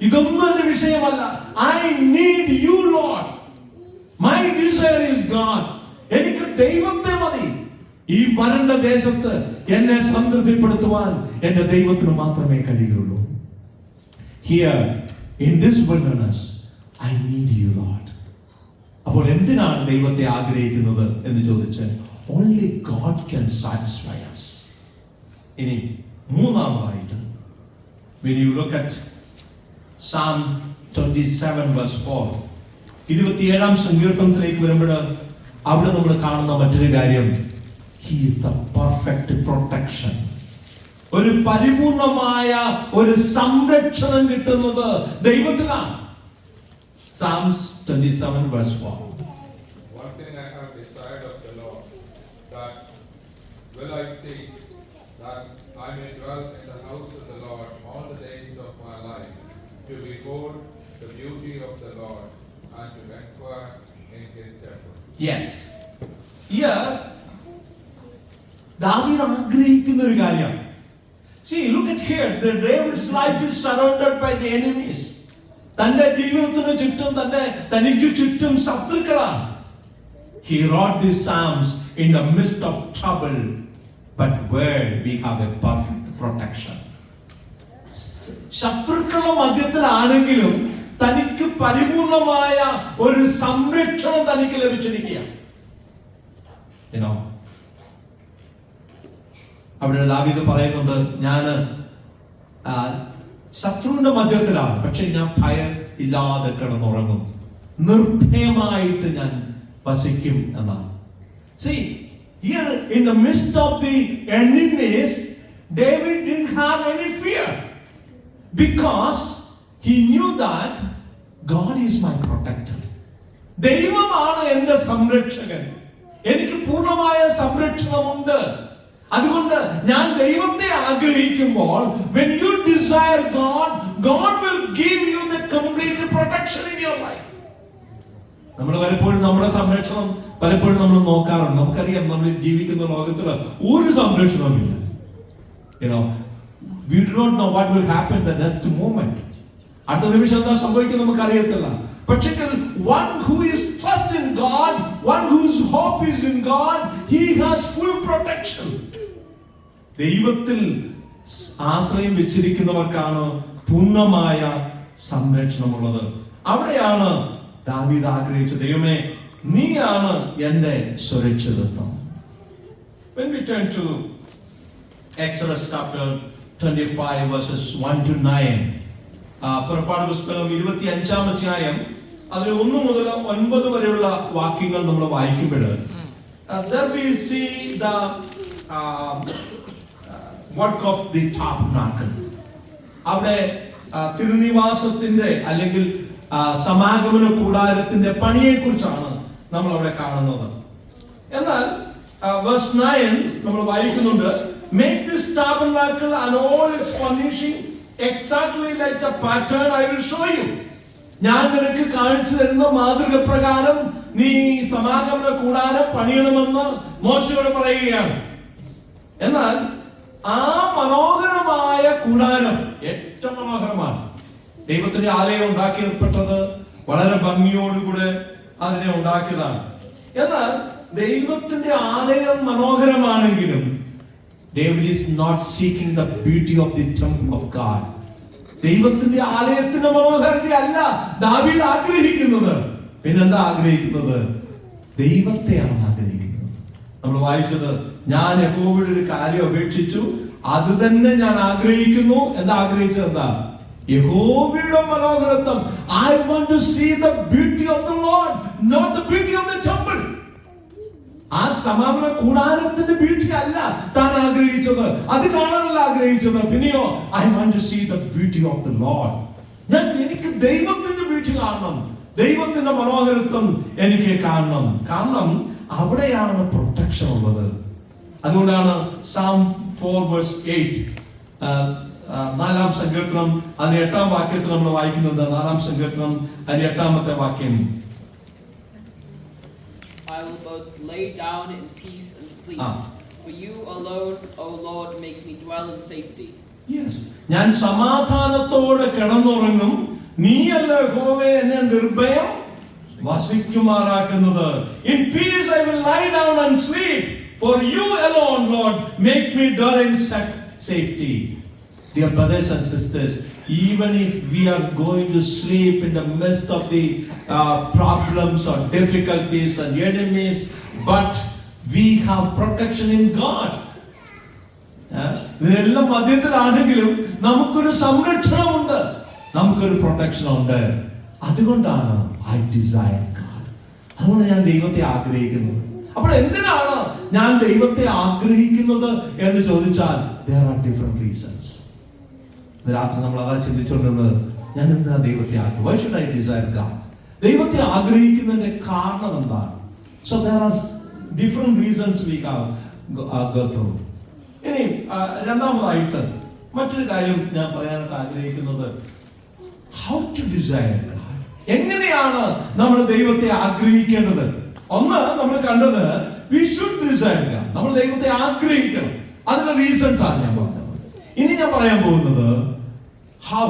ഇതൊന്നും എന്റെ വിഷയമല്ല. I need you, Lord. My desire is God. എനിക്ക് ദൈവത്തെ മതി. ഈ വരണ്ട ദേശത്ത് എന്നെ സംതൃപ്തിപ്പെടുത്തുവാൻ എന്റെ ദൈവത്തിന് മാത്രമേ കഴിയുള്ളൂ. Here in this wilderness I need you, Lord. അപ്പോൾ എന്തിനാണ് ദൈവത്തെ ആഗ്രഹിക്കുന്നത് എന്ന് ചോദിച്ചാൽ only God can satisfy us. ഇനി മൂന്നാമതായിട്ട്, when you look at Psalm 27 verse 4, 27ാം സങ്കീർത്തനത്തിലേക്ക് വരുമ്പോൾ അവിടെ നമ്മൾ കാണുന്ന മറ്റൊരു കാര്യം, He is the perfect protection. ഒരു പരിപൂർണമായ ഒരു സംരക്ഷണം കിട്ടുന്നത് ദൈവത്തിനാണ്. Psalms 27 verse 4. One thing I have desired of the Lord, that will I seek, that I may dwell in the house of the Lord all the days of my life, to behold the beauty of the Lord and to inquire in his temple. Yes. Here ദാവീദ് ആഗ്രഹിക്കുന്ന ഒരു കാര്യം. See, look at here. The David's life is surrounded by the enemies. തന്റെ ജീവിതത്തിന് ചുറ്റും തനിക്ക് ചുറ്റും ശത്രുക്കളാണ്. He wrote these psalms in the midst of trouble, but where we have a perfect protection. ശത്രുക്കളുടെ മധ്യത്തിലാണെങ്കിലും തനിക്ക് പരിപൂർണമായ ഒരു സംരക്ഷണം തനിക്ക് ലഭിച്ചിരിക്കുക. അവിടെ ദാവീദ് പറയുന്നുണ്ട്, ഞാൻ ശത്രുവിന്റെ മധ്യത്തിലാണ്, പക്ഷെ ഞാൻ ഭയം ഇല്ലാതെ കിടന്നുറങ്ങും, നിർഭയമായിട്ട് ഞാൻ വസിക്കും എന്നാണ്. See, here in the midst of the enemies, David didn't have any fear, because he knew that God is my protector. ദൈവമാണ് എന്റെ സംരക്ഷകൻ, എനിക്ക് പൂർണ്ണമായ സംരക്ഷണമുണ്ട്. അതുകൊണ്ട് ഞാൻ ദൈവത്തെ ആഗ്രഹിക്കുമ്പോൾ, when you desire God, God will give you the complete protection in your life. നമ്മൾ പലപ്പോഴും നമ്മുടെ സംരക്ഷണം പലപ്പോഴും നമ്മൾ നോക്കാറുണ്ട്. നമുക്കറിയാം, നമ്മൾ ജീവിക്കുന്ന ലോകത്തിൽ ഒരു സംരക്ഷണവുമില്ല. We do not know what will happen the next moment. അടുത്ത നിമിഷം എന്താ സംഭവിക്കുന്നത് നമുക്ക് അറിയത്തില്ല. പക്ഷേ one who is trust in God, one whose hope is in God, he has full protection. ദൈവത്തിൽ ആശ്രയം വെച്ചിരിക്കുന്നവർക്കാണ് പൂർണ്ണമായ സംരക്ഷണമുള്ളത്. അവിടെയാണ് ദാവീദ് ആഗ്രഹിച്ചത്, ദൈവമേ നീയാണ് എന്റെ സുരക്ഷിതത്വം. When we turn to Exodus chapter 25 verses 1 to 9, പുറപ്പാട് പുസ്തകം 25-ാം അധ്യായം അതിൽ 1 മുതൽ 9 വരെയുള്ള വാക്യങ്ങൾ നമ്മൾ വായിക്കുമ്പോൾ there we see the work of the tabernacle. അവിടെ തിരുനിവാസത്തിന്റെ അല്ലെങ്കിൽ സമാഗമന കൂടാരത്തിന്റെ പണിയെ കുറിച്ചാണ് നമ്മൾ അവിടെ കാണുന്നത്. എന്നാൽ verse 9 നമ്മൾ വായിക്കുന്നുണ്ട്, make this tabernacle and all its furnishing exactly like the pattern I will show you. ഞാൻ നിനക്ക് കാണിച്ചു തരുന്ന മാതൃക പ്രകാരം നീ സമാഗമന കൂടാരം പണിയണമെന്ന് മോശയോട് പറയുകയാണ്. എന്നാൽ ആ മനോഹരമായ കൂടാരം ഏറ്റവും മനോഹരമാണ്. ദൈവത്തിന്റെ ആലയം ഉണ്ടാക്കിയപ്പെട്ടത് വളരെ ഭംഗിയോടുകൂടെ അതിനെ ഉണ്ടാക്കിയതാണ്. എന്നാൽ ദൈവത്തിന്റെ ആലയം മനോഹരമാണെങ്കിലും David is not seeking the beauty of the temple of God. ദൈവത്തിന്റെ ആലയത്തിന്റെ മനോഹരതയല്ല ദാവീദ് ആഗ്രഹിക്കുന്നത്. പിന്നെന്താ ആഗ്രഹിക്കുന്നത്? ദൈവത്തെയാണ് ആഗ്രഹിക്കുന്നത്. നമ്മൾ വായിച്ചത്, ഞാൻ യഹോവയുടെ ഒരു കാര്യം അപേക്ഷിച്ചു, അത് തന്നെ ഞാൻ ആഗ്രഹിക്കുന്നു. എന്താ ആഗ്രഹിച്ചത്? എന്താ? യഹോവയുടെ മനോഹരത്വം. I want to see the beauty of the Lord, not the beauty of the temple. ആ സമാഗമന കൂടാരത്തിന്റെ ബ്യൂട്ടി അല്ല താൻ ആഗ്രഹിച്ചത്, അത് കാണാനല്ല ആഗ്രഹിച്ചത്. പിന്നെയോ I want to see the beauty of the Lord. എനിക്ക് ദൈവത്തിന്റെ ബ്യൂട്ടി കാണണം, ദൈവത്തിന്റെ മനോഹരത്വം എനിക്ക് കാണണം. കാരണം അവിടെയാണ് പ്രൊട്ടക്ഷൻ ഉള്ളത്. അതുകൊണ്ടാണ് Psalm 4 verse 8 നാലാം സങ്കീർത്തനം അതിന്റെ 8ാം വാക്യത്തിൽ നമ്മൾ വായിക്കുന്നത്. നാലാം സങ്കീർത്തനം അതിന്റെ 8ാമത്തെ വാക്യം, I will both lay down in peace and sleep. For you alone, O Lord, make me dwell in safety. Yes. ഞാൻ സമാധാനത്തോടെ കിടന്നുറങ്ങും, നീയല്ല യഹോവേ എന്നെ നിർഭയം വസിക്കുമാറാക്കുന്നത്. In peace I will lie down and sleep, for you alone, Lord, make me dwell in safety. Dear brothers and sisters, even if we are going to sleep in the midst of the problems or difficulties and enemies, but we have protection in God. ഇതിനെല്ലാം മധ്യത്തിലാണെങ്കിലും നമുക്കൊരു സംരക്ഷണമുണ്ട്, നമുക്കൊരു protection ഉണ്ട്. അതുകൊണ്ടാണ് I desire God. അതുകൊണ്ട് ഞാൻ ദൈവത്തെ ആഗ്രഹിക്കുന്നു. അപ്പോൾ എന്തിനാണ് ഞാൻ ദൈവത്തെ ആഗ്രഹിക്കുന്നത് എന്ന് ചോദിച്ചാൽ there are different reasons. രാത്രി നമ്മൾ അതാ ചിന്തിച്ചുകൊണ്ടിരുന്നത്, ഞാൻ എന്തിനാ ദൈവത്തെ ആഗ്രഹിക്കുന്നത്? Why should I desire God? ദൈവത്തെ ആഗ്രഹിക്കുന്നതിന്റെ കാരണം എന്താണ്? So there are different reasons we go through. ഇനി രണ്ടാമതായിട്ട് മറ്റൊരു കാര്യം ഞാൻ പറയാനായിട്ട് ആഗ്രഹിക്കുന്നത്, how to desire God. എങ്ങനെയാണ് നമ്മൾ ദൈവത്തെ ആഗ്രഹിക്കേണ്ടത്? ഒന്ന് നമ്മൾ കണ്ടത്, we should desire God. നമ്മൾ ദൈവത്തെ ആഗ്രഹിക്കണം. അതിന്റെ റീസൺസ് ആണ് ഞാൻ പറഞ്ഞത്. ഇനി ഞാൻ പറയാൻ പോകുന്നത് how,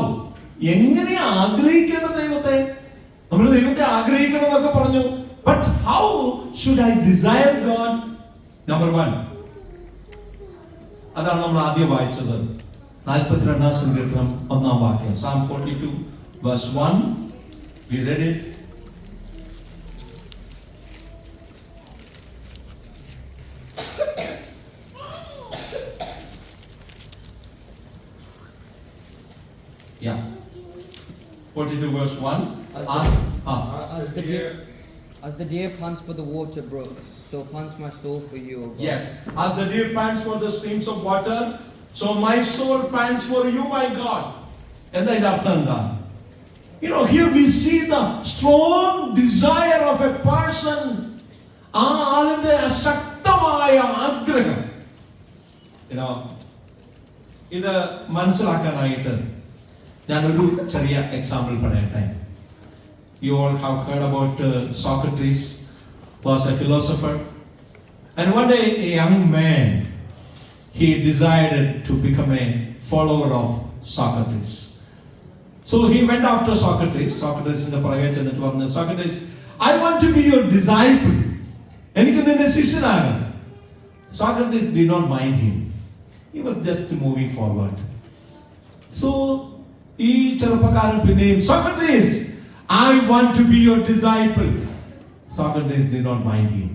എങ്ങനെ ആഗ്രഹിക്കേണ്ട ദൈവത്തെ. നമ്മൾ ദൈവത്തെ ആഗ്രഹിക്കണം എന്നൊക്കെ പറഞ്ഞു, but how should I desire God? Number 1, അതാണ് നമ്മൾ ആദ്യം വായിച്ചത് 42ാം സങ്കീർത്തനം 1ാം വാക്യം. Psalm 42 verse 1. We read it. Yeah. 42 verse 1. As the deer pants for the water brooks, so pants my soul for you, O God. Yes. As the deer pants for the streams of water, so my soul pants for you, my God. എന്താ ഇതിന്റെ അർത്ഥം എന്താ? Here we see the strong desire of a person. ആ ആളിന്റെ ശക്തമായ ആഗ്രഹം. ഇത് മനസ്സിലാക്കാനായിട്ട് ഞാനൊരു ചെറിയ എക്സാമ്പിൾ പറയട്ടെ. You all have heard about Socrates, was a philosopher, and one day a young man, he decided to become a follower of Socrates. So he went after Socrates. Socrates in the private ചെന്നിട്ട് പറഞ്ഞു, Socrates, I want to be your disciple. എനിക്ക് നിന്റെ ശിഷ്യനാണ്. Socrates did not mind him. He was just moving forward. So ഈ ചെറുപ്പക്കാരൻ പിന്നെയും, Socrates, I want to be your disciple. Socrates did not mind him.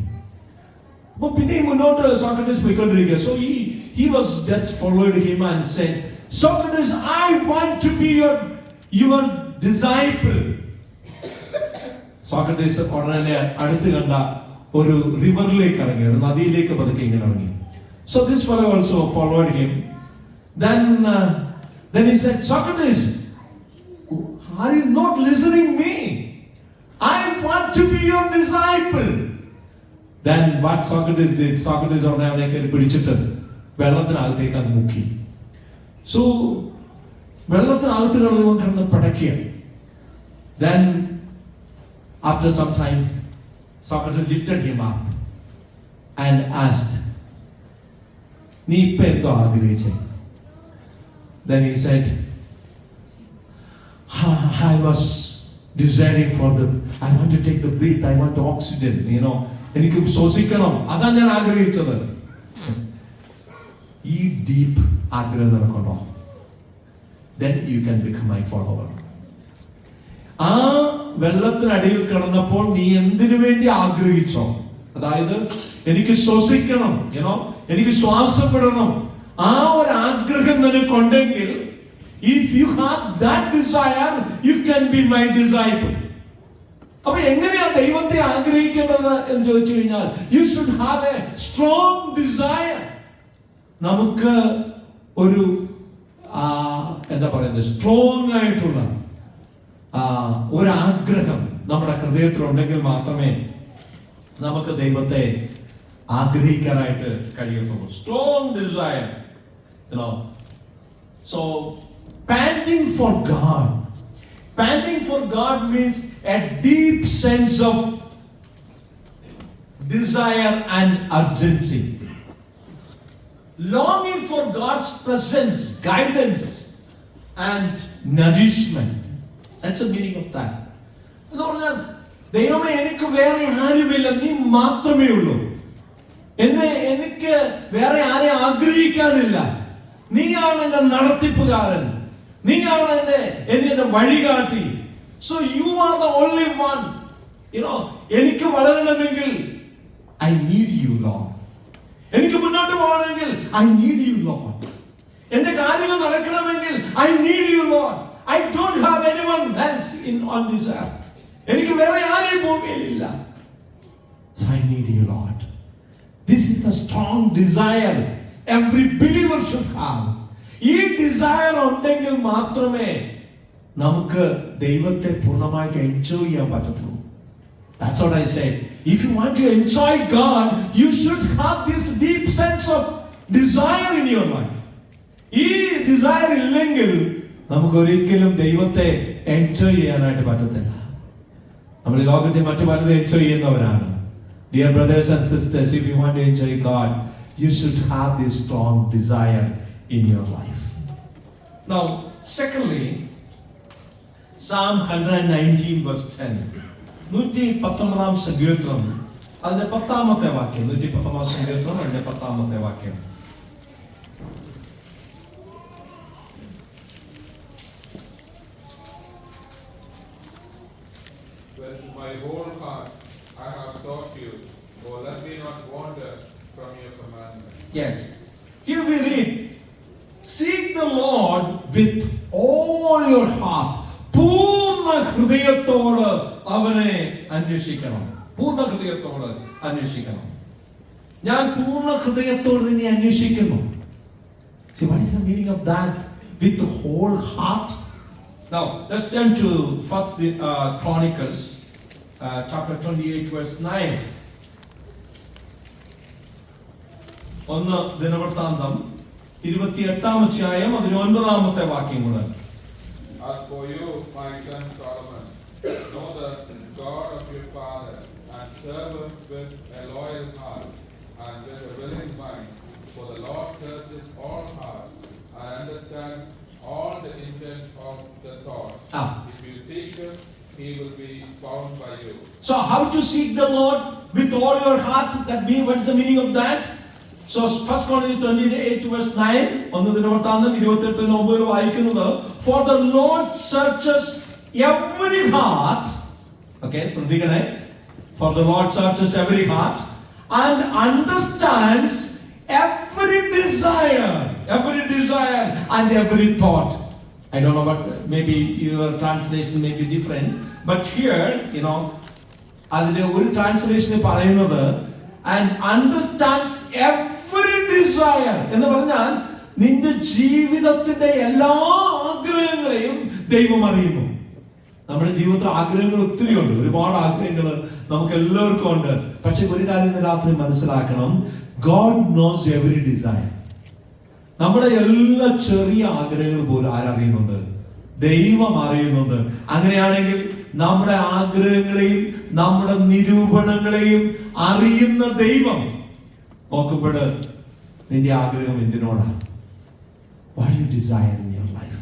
But പിന്നെയും മുന്നോട്ട് Socrates പോയിക്കൊണ്ടിരിക്കുക. So he was just followed him and said, Socrates, I want to be your disciple. Socrates ഉടനെ അടുത്ത് കണ്ട ഒരു റിവറിലേക്ക് ഇറങ്ങി, നദിയിലേക്ക് പതുക്കെ ഇങ്ങനെ ഇറങ്ങി. So this fellow also followed him Then he said, Socrates, are you not listening me? I want to be your disciple. Then what Socrates did, Socrates അവനെ പിടിച്ചിട്ട് വെള്ളത്തിനകത്തേക്ക് അങ്ങ് മുക്കി. So വെള്ളത്തിനകത്ത് കിടന്ന് പടക്കുക. Then after some time Socrates lifted him up and asked, നീ ഇപ്പൊ എന്തോ ആഗ്രഹിച്ചേ? Then he said, I was desiring I want to take the breath, I want oxygen, എനിക്ക് ശ്വസിക്കണം, അതാ ഞാൻ ആഗ്രഹിച്ചത്. ഈ ഡീപ്പ് ആഗ്രഹം നിനക്കുണ്ടോ? Then you can become my follower. ആ വെള്ളത്തിനടിയിൽ കിടന്നപ്പോൾ നീ എന്തിനു വേണ്ടി ആഗ്രഹിച്ചോ, അതായത് എനിക്ക് ശ്വസിക്കണം, എനിക്ക് ശ്വാസപ്പെടണം, ആ ഒരു ആഗ്രഹം നിനക്കുണ്ടെങ്കിൽ, if you have that desire, you can be my disciple. അപ്പൊ എങ്ങനെയാ ദൈവത്തെ ആഗ്രഹിക്കേണ്ടത് എന്ന് ചോദിച്ചു കഴിഞ്ഞാൽ, you should have a strong desire. നമുക്ക് ഒരു എന്താ പറയുന്നത്, സ്ട്രോങ് ആയിട്ടുള്ള ഒരു ആഗ്രഹം നമ്മുടെ ഹൃദയത്തിലുണ്ടെങ്കിൽ മാത്രമേ നമുക്ക് ദൈവത്തെ ആഗ്രഹിക്കാനായിട്ട് കഴിയത്തുള്ളൂ. Strong desire, so panting for God. Panting for God means a deep sense of desire and urgency. Longing for God's presence, guidance and nourishment. That's the meaning of that. എന്ന് പറഞ്ഞാൽ, ദൈവമേ എനിക്ക് വേറെ ആരുമില്ല, നീ മാത്രമേ ഉള്ളൂ, എനിക്ക് വേറെ ആരെ ആഗ്രഹിക്കാനില്ല, നീയാണ് എന്റെ നടത്തിപ്പുകാരൻ, നീയാണ് എന്റെ വഴികാട്ടി. So you are the only one. എനിക്ക് വളരണമെങ്കിൽ I need you, Lord. എനിക്ക് മുന്നോട്ട് പോകണമെങ്കിൽ I need you, Lord. എന്റെ കാര്യങ്ങൾ നടക്കണമെങ്കിൽ I need you, Lord. I don't have anyone else on this earth. എനിക്ക് വേറെ ആരെയും ഭൂമിയിലില്ല. So I need you, Lord. This is a strong desire every believer should have. ഈ ഡിസയർ ഉണ്ടെങ്കിൽ മാത്രമേ നമുക്ക് ദൈവത്തെ പൂർണ്ണമായിട്ട് എൻജോയ് ചെയ്യാൻ പറ്റത്തുള്ളൂ. That's what I said. If you want to enjoy God, you should have this deep sense of desire in your life. ഈ desire ഇല്ലെങ്കിൽ നമുക്ക് ഒരിക്കലും ദൈവത്തെ എൻജോയ് ചെയ്യാനായിട്ട് പറ്റത്തില്ല. നമ്മൾ ഈ ലോകത്തെ മറ്റു പലതും എൻജോയ് ചെയ്യുന്നവരാണ്. Dear brothers and sisters, if you want to enjoy God, you should have this strong desire in your life. Now, secondly, Psalm 119 verse 10. 119 സങ്കീർത്തനം അതിന്റെ 10ാമത്തെ വാക്യം. 119 സങ്കീർത്തനം അതിന്റെ 10ാമത്തെ വാക്യം. With my whole heart I have sought you, oh let me not wander from your commandments. Yes. Here we read, seek the Lord with all your heart. പൂർണ്ണ ഹൃദയത്തോട് അവനെ അന്വേഷിക്കണം. പൂർണ്ണ ഹൃദയത്തോട് അന്വേഷിക്കണം. ഞാൻ പൂർണ്ണ ഹൃദയത്തോട് നിന്നെ അന്വേഷിക്കുന്നു. See, what is the meaning of that? With the whole heart. Now, let's turn to First Chronicles, chapter 28, verse 9. ഒന്ന് ദിനവൃത്താന്തം 28-ാം അധ്യായം 19-ാമത്തെ വാക്യം കൂടെ. As for you, my son Solomon, know the God of your father, and serve him with a loyal heart and with a willing mind. For the Lord searches all hearts and understands all the intent of the thought. If you seek him, he will be found by you. So how to seek the Lord with all your heart? That means, what is the meaning of that? So 1 Chronicles 28 verse 9, ഒന്ന് ദിനവൃത്താന്തം 28-9 വായിക്കുന്നത്, for the Lord searches every heart. Okay, ശ്രദ്ധിക്കണേ. For the Lord searches every heart and understands every desire and every thought. I don't know what, maybe your translation may be different, but here, അതിന്റെ ഒരു ട്രാൻസ്ലേഷനിൽ പറയുന്നത് and understands every desire എന്ന് പറഞ്ഞാൽ നിന്റെ ജീവിതത്തിന്റെ എല്ലാ ആഗ്രഹങ്ങളെയും ദൈവം അറിയുന്നു. നമ്മുടെ ജീവിതത്തിൽ ആഗ്രഹങ്ങൾ ഒത്തിരി ഉണ്ട്, ഒരുപാട് ആഗ്രഹങ്ങൾ നമുക്ക് എല്ലാവർക്കും ഉണ്ട്. പക്ഷെ ഒരു കാര്യം ഇന്ന് രാത്രി മനസ്സിലാക്കണം, God knows every desire. നമ്മുടെ എല്ലാ ചെറിയ ആഗ്രഹങ്ങൾ പോലും ആരറിയുന്നുണ്ട്? ദൈവം അറിയുന്നുണ്ട്. അങ്ങനെയാണെങ്കിൽ നമ്മുടെ ആഗ്രഹങ്ങളെയും നമ്മുടെ നിരൂപണങ്ങളെയും അറിയുന്ന ദൈവം നോക്കുമ്പോൾ നിന്റെ ആഗ്രഹം എന്തിനോടാണ്? What do you desire in your life?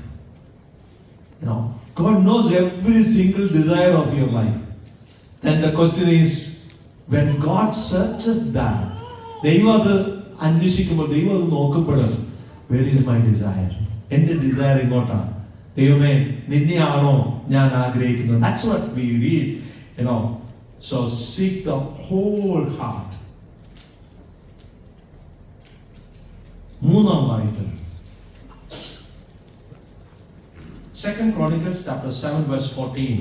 You know, God knows every single desire of your life. Then the question is, when God searches that, ദൈവം അത് അന്വേഷിക്കുമ്പോൾ, ദൈവം അത് നോക്കുമ്പോൾ, where is my desire? എന്റെ ഡിസയർ എങ്ങോട്ടാണ്? ദൈവമേ, നിന്നെയാണോ ഞാൻ ആഗ്രഹിക്കുന്നത്? That's what we read, you know. So seek the whole heart. മൂന്നാമതായിട്ട് Second Chronicles chapter 7 verse 14.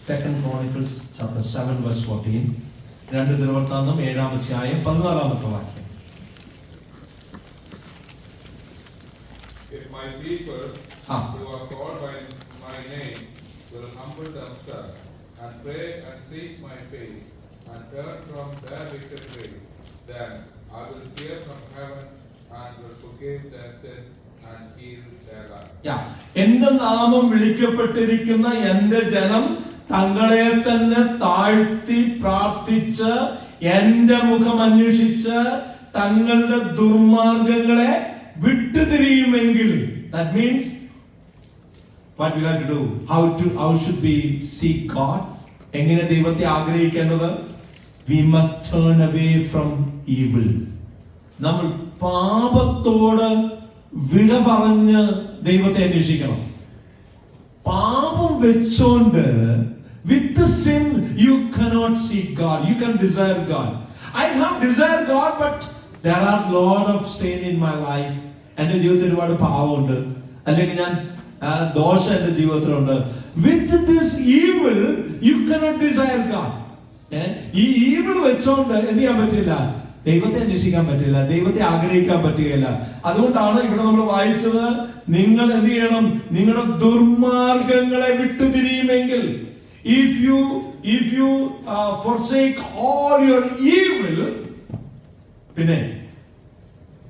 Second Chronicles chapter 7 verse 14. 2 ദിനവൃത്താന്തം 7-ാം അധ്യായം 14-ാമത്തെ വാക്യം. If my people who are called by my name will humble themselves and pray and seek my face and turn from their wicked ways, then I will hear from heaven and will forgive their sin and heal their land. എന്റെ നാമം വിളിക്കപ്പെട്ടിരിക്കുന്ന എന്റെ ജനം തങ്ങളെ തന്നെ താഴ്ത്തി പ്രാർത്ഥിച്ച് എന്റെ മുഖം അന്വേഷിച്ച് തങ്ങളുടെ ദുർമാർഗങ്ങളെ വിട്ടുതിരിയുമെങ്കിൽ, that means what we have to do, how should we seek God? എങ്ങനെ ദൈവത്തെ ആഗ്രഹിക്കേണ്ടത്? We must turn away from evil. നമ്മൾ പാപത്തോട് വിട പറഞ്ഞ് ദൈവത്തെ അന്വേഷിക്കണം. പാപം വെച്ചോണ്ട്, with sin you cannot seek God, you can desire God. I have desired God, but there are lot of sin in my life. എന്റെ ജീവിതത്തിൽ ഒരുപാട് പാപമുണ്ട്, അല്ലെങ്കിൽ ഞാൻ ദോഷം എന്റെ ജീവിതത്തിലുണ്ട്. With this evil you cannot desire God. ഈ ഈവിൾ വെച്ചോണ്ട് എന്ത് ചെയ്യാൻ പറ്റില്ല? ദൈവത്തെ അന്വേഷിക്കാൻ പറ്റില്ല, ദൈവത്തെ ആഗ്രഹിക്കാൻ പറ്റുകയില്ല. അതുകൊണ്ടാണ് ഇവിടെ നമ്മൾ വായിച്ചത്, നിങ്ങൾ എന്ത് ചെയ്യണം? നിങ്ങളുടെ ദുർമാർഗങ്ങളെ വിട്ടുതിരിയുമെങ്കിൽ, if you forsake all your evil, പിന്നെ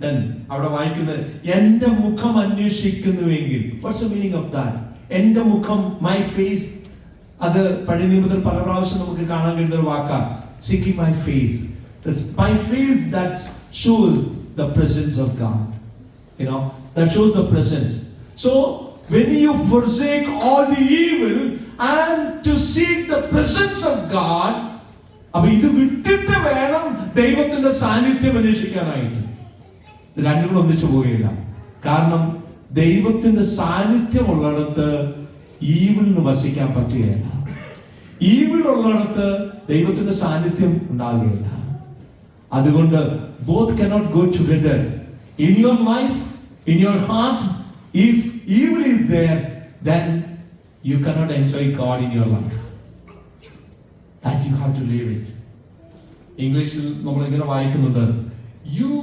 then അവിടെ വായിക്കുന്നത് എന്റെ മുഖം അന്വേഷിക്കുന്നുവെങ്കിൽ. What's the meaning of that? എന്റെ മുഖം, my face, അത് പഴയ നിയമത്തിൽ പല പ്രാവശ്യം നമുക്ക് കാണാൻ കഴിയുന്ന ഒരു വാക്കാണ്, seeking my face. My face that shows the presence of God, you know, that shows the presence. So when you forsake all the evil and to seek the presence of God, അപ്പൊ ഇത് വിട്ടിട്ട് വേണം ദൈവത്തിന്റെ സാന്നിധ്യം അന്വേഷിക്കാനായിട്ട്. രണ്ടും കൂടെ ഒന്നിച്ചു പോവുകയില്ല. കാരണം ദൈവത്തിന്റെ സാന്നിധ്യം ഉള്ളിടത്ത് ഈവിളിന് വസിക്കാൻ പറ്റുകയില്ല. ഈവിൾ ഉള്ളിടത്ത് ദൈവത്തിന്റെ സാന്നിധ്യം ഉണ്ടാവുകയില്ല. അതുകൊണ്ട് both cannot go together. In your life, in your heart, if evil is there, then you cannot enjoy God in your life. That you have to leave it. ഇംഗ്ലീഷിൽ നമ്മൾ ഇങ്ങനെ വായിക്കുന്നുണ്ട്, you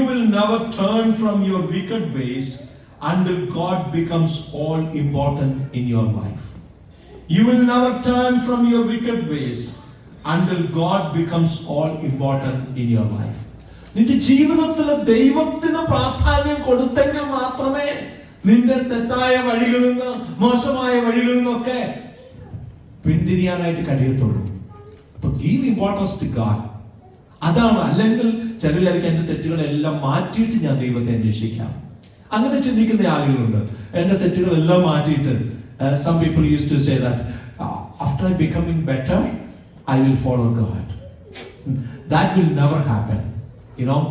will never turn from your wicked ways until God becomes all important in your life. You will never turn from your wicked ways until God becomes all important in your life. നിന്റെ ജീവിതത്തിൽ ദൈവത്തിന് പ്രാധാന്യം കൊടുത്തെങ്കിൽ മാത്രമേ നിന്റെ തെറ്റായ വഴികളിൽ നിന്ന്, മോശമായ വഴികളിൽ നിന്നൊക്കെ പിന്തിരിയാനായിട്ട് കഴിയത്തുള്ളൂ. അപ്പൊ ഗീവ് ഇമ്പോർട്ടൻസ് ടു ഗാഡ്. അതാണ്. അല്ലെങ്കിൽ ചിലർക്ക് എന്റെ തെറ്റുകളെല്ലാം മാറ്റിയിട്ട് ഞാൻ ദൈവത്തെ അന്വേഷിക്കാം, അങ്ങനെ ചിന്തിക്കുന്ന ആളുകളുണ്ട്. എന്റെ തെറ്റുകളെല്ലാം മാറ്റിയിട്ട്, some people used to say that after becoming better I will follow God. That will never happen, you know.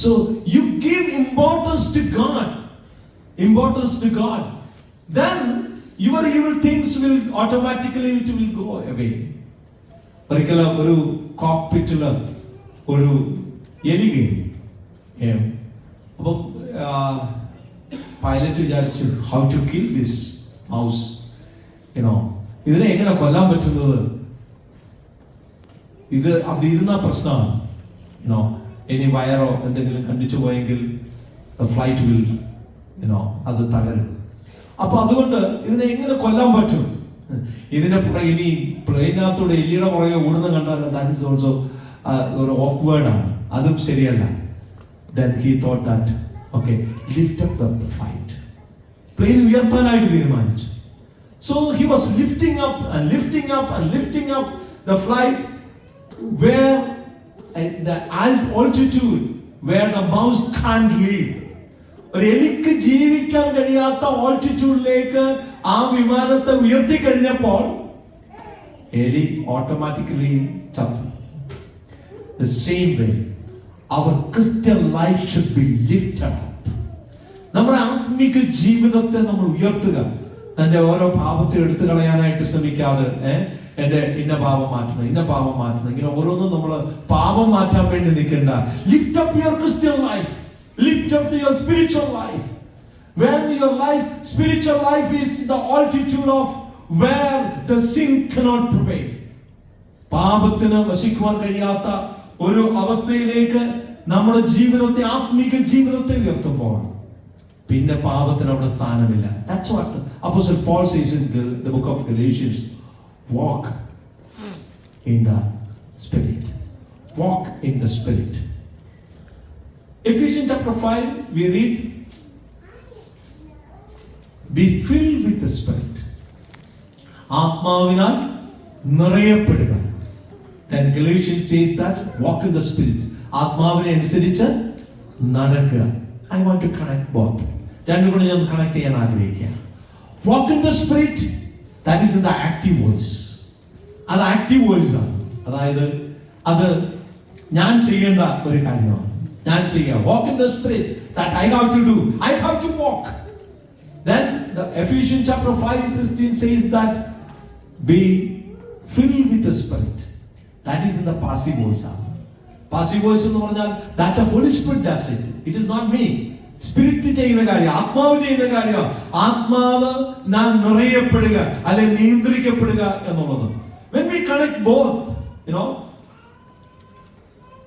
So you give importance to God, then your evil things will automatically go away. ഒരിക്കലും ഒരു കോക്പിറ്റില് ഒരു എലികെ, അപ്പം pilot വിചാരിച്ചു, how to kill this mouse, you know, ഇതിനെ എങ്ങനെ കൊല്ലാൻ പറ്റുന്നത്? ഇത് അവിടെ ഇരുന്ന പ്രശ്നമാണ്, you know. ഇനി വയറോ എന്തെങ്കിലും കണ്ടിച്ചു പോയെങ്കിൽ ഫ്ലൈറ്റ് വിൽ അത് തകരും. അപ്പൊ അതുകൊണ്ട് ഇതിനെ എങ്ങനെ കൊല്ലാൻ പറ്റും? ഇതിന്റെ പുറകെ ഇനി പ്ലെയിനകത്തൂടെ എലിയുടെ പുറകെ ഓടുന്ന കണ്ടാൽ ദാറ്റ് ഇസ് ഓൾസോ ഒരു ഓക്വേർഡ് ആണ്, അതും ശരിയല്ല. Then he thought that, okay, lift up the flight. Plane ഉയർത്താനായിട്ട് തീരുമാനിച്ചു. So he was lifting up and lifting up and lifting up the flight where the altitude where the mouse can't live. ഒരു എലിക്ക് ജീവിക്കാൻ കഴിയാത്ത ഓൾട്ടിറ്റ്യൂഡിലേക്ക് ആ വിമാനത്തെ ഉയർത്തി കഴിഞ്ഞപ്പോൾ എലി automatically ചത്തു. The same way our Christian life should be lifted up. നമ്മുടെ ആത്മീക ജീവിതത്തെ നമ്മൾ ഉയർത്തുക. തന്റെ ഓരോ പാപത്തെ എടുത്തു കളയാനായിട്ട് ശ്രമിക്കാതെ എന്റെ ഇന്ന പാപം മാറ്റണം, ഇന്ന പാപം മാറ്റണം, ഇങ്ങനെ ഓരോന്നും നമ്മൾ പാപം മാറ്റാൻ വേണ്ടി നിൽക്കണ്ട. Lift up your Christian life, lift up your spiritual life. When your life, spiritual life is the altitude of where the sin cannot prevail. പാപത്തിന് വസിക്കുവാൻ കഴിയാത്ത ഒരു അവസ്ഥയിലേക്ക് നമ്മുടെ ജീവിതത്തെ, ആത്മീക ജീവിതത്തെ ഉയർത്തുമ്പോൾ പിന്നെ പാപത്തിന് അവിടെ സ്ഥാനമില്ല. That's what Apostle Paul says in the book of Galatians. Walk in the Spirit. Walk in the Spirit. Ephesians chapter 5 we read, be filled with the Spirit. ആത്മാവിനാൽ നിറയപ്പെടുക. Then Galatians says that walk in the Spirit. ആത്മാവിനെ അനുസരിച്ച് നടക്കുക. I want to connect both. രണ്ടും കൂടെ ഞാൻ connect ചെയ്യാൻ ആഗ്രഹിക്കുകയാണ്. Walk in the Spirit, that is in the active voice. അത് ആക്റ്റീവ് വോയിസ് ആണ്. അതായത് അത് ഞാൻ ചെയ്യേണ്ട ഒരു കാര്യമാണ്. ഞാൻ ചെയ്യുക. Walk in the Spirit, that I have to do. I have to walk. Then the Ephesians chapter 5:16 says that be filled with the Spirit. That is in the passive voice. Passive voice എന്ന് പറഞ്ഞാൽ that the Holy Spirit does it. It is not me. Spirit ചെയ്യുന്ന കാര്യം, ആത്മാവ് ചെയ്യുന്ന കാര്യം. ആത്മാവ് നാം നിറയപ്പെടുക അല്ലെ നിയന്ത്രിക്കപ്പെടുക എന്നുള്ളത്. When we connect both,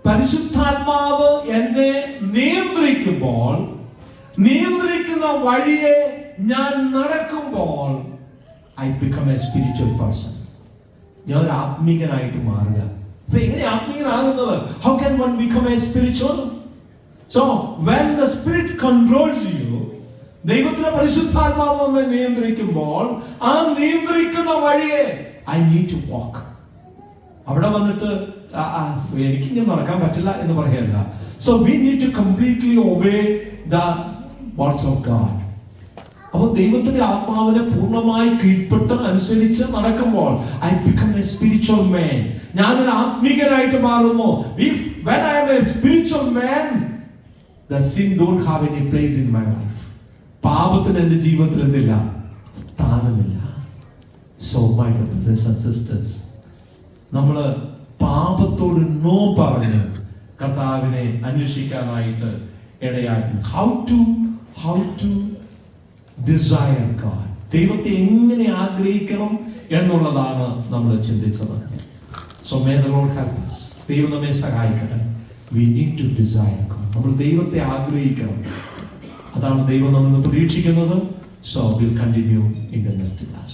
പരിശുദ്ധാത്മാവ് എന്നെ നിയന്ത്രിക്കുമ്പോൾ, നിയന്ത്രിക്കുന്ന വഴിയെ ഞാൻ നടക്കുമ്പോൾ, I become a spiritual person. ഞാൻ ഒരു ആത്മീകനായിട്ട് മാറുക. അപ്പൊ എങ്ങനെ ആത്മീകനാകുന്നത്? How can one become a spiritual? So when the Spirit controls you, ദൈവത്തിന്റെ പരിശുദ്ധാത്മാവ് നമ്മെ നിയന്ത്രിക്കുമ്പോൾ, ആ നിയന്ത്രിക്കുന്ന വഴിയെ I need to walk. അവിടെ വന്നിട്ട് എനിക്കിങ്ങനെ നടക്കാൻ പറ്റില്ല എന്ന് പറയല്ല. So we need to completely obey the words of God. അപ്പോൾ ദൈവത്തിന്റെ ആത്മാവിനെ പൂർണ്ണമായി കീഴ്പ്പെട്ട് അനുസരിച്ച് നടക്കുമ്പോൾ I become a spiritual man. ഞാനൊരു ആത്മീകനായിട്ട് മാറുന്നു. When I am a spiritual man, the sin don't have any place in my life. പാപത്തിന് എൻ്റെ ജീവിതത്തിൽ എന്തില്ല? സ്ഥാനമില്ല. So my brothers and sisters, നമ്മൾ പാപത്തോട് നോ പറഞ്ഞ് കർത്താവിനെ അന്വേഷിക്കാനായിട്ട് ഇടയാക്കി. How to desire God. ദൈവത്തെ എങ്ങനെ ആഗ്രഹിക്കണം എന്നുള്ളതാണ് നമ്മൾ ചിന്തിച്ചത്. So may the Lord help us. ദൈവം നമ്മെ സഹായിക്കട്ടെ. We need to desire God. നമ്മൾ ദൈവത്തെ ആഗ്രഹിക്കണം. അതാണ് ദൈവം നമ്മൾ പ്രതീക്ഷിക്കുന്നത്. So we'll continue in the next class.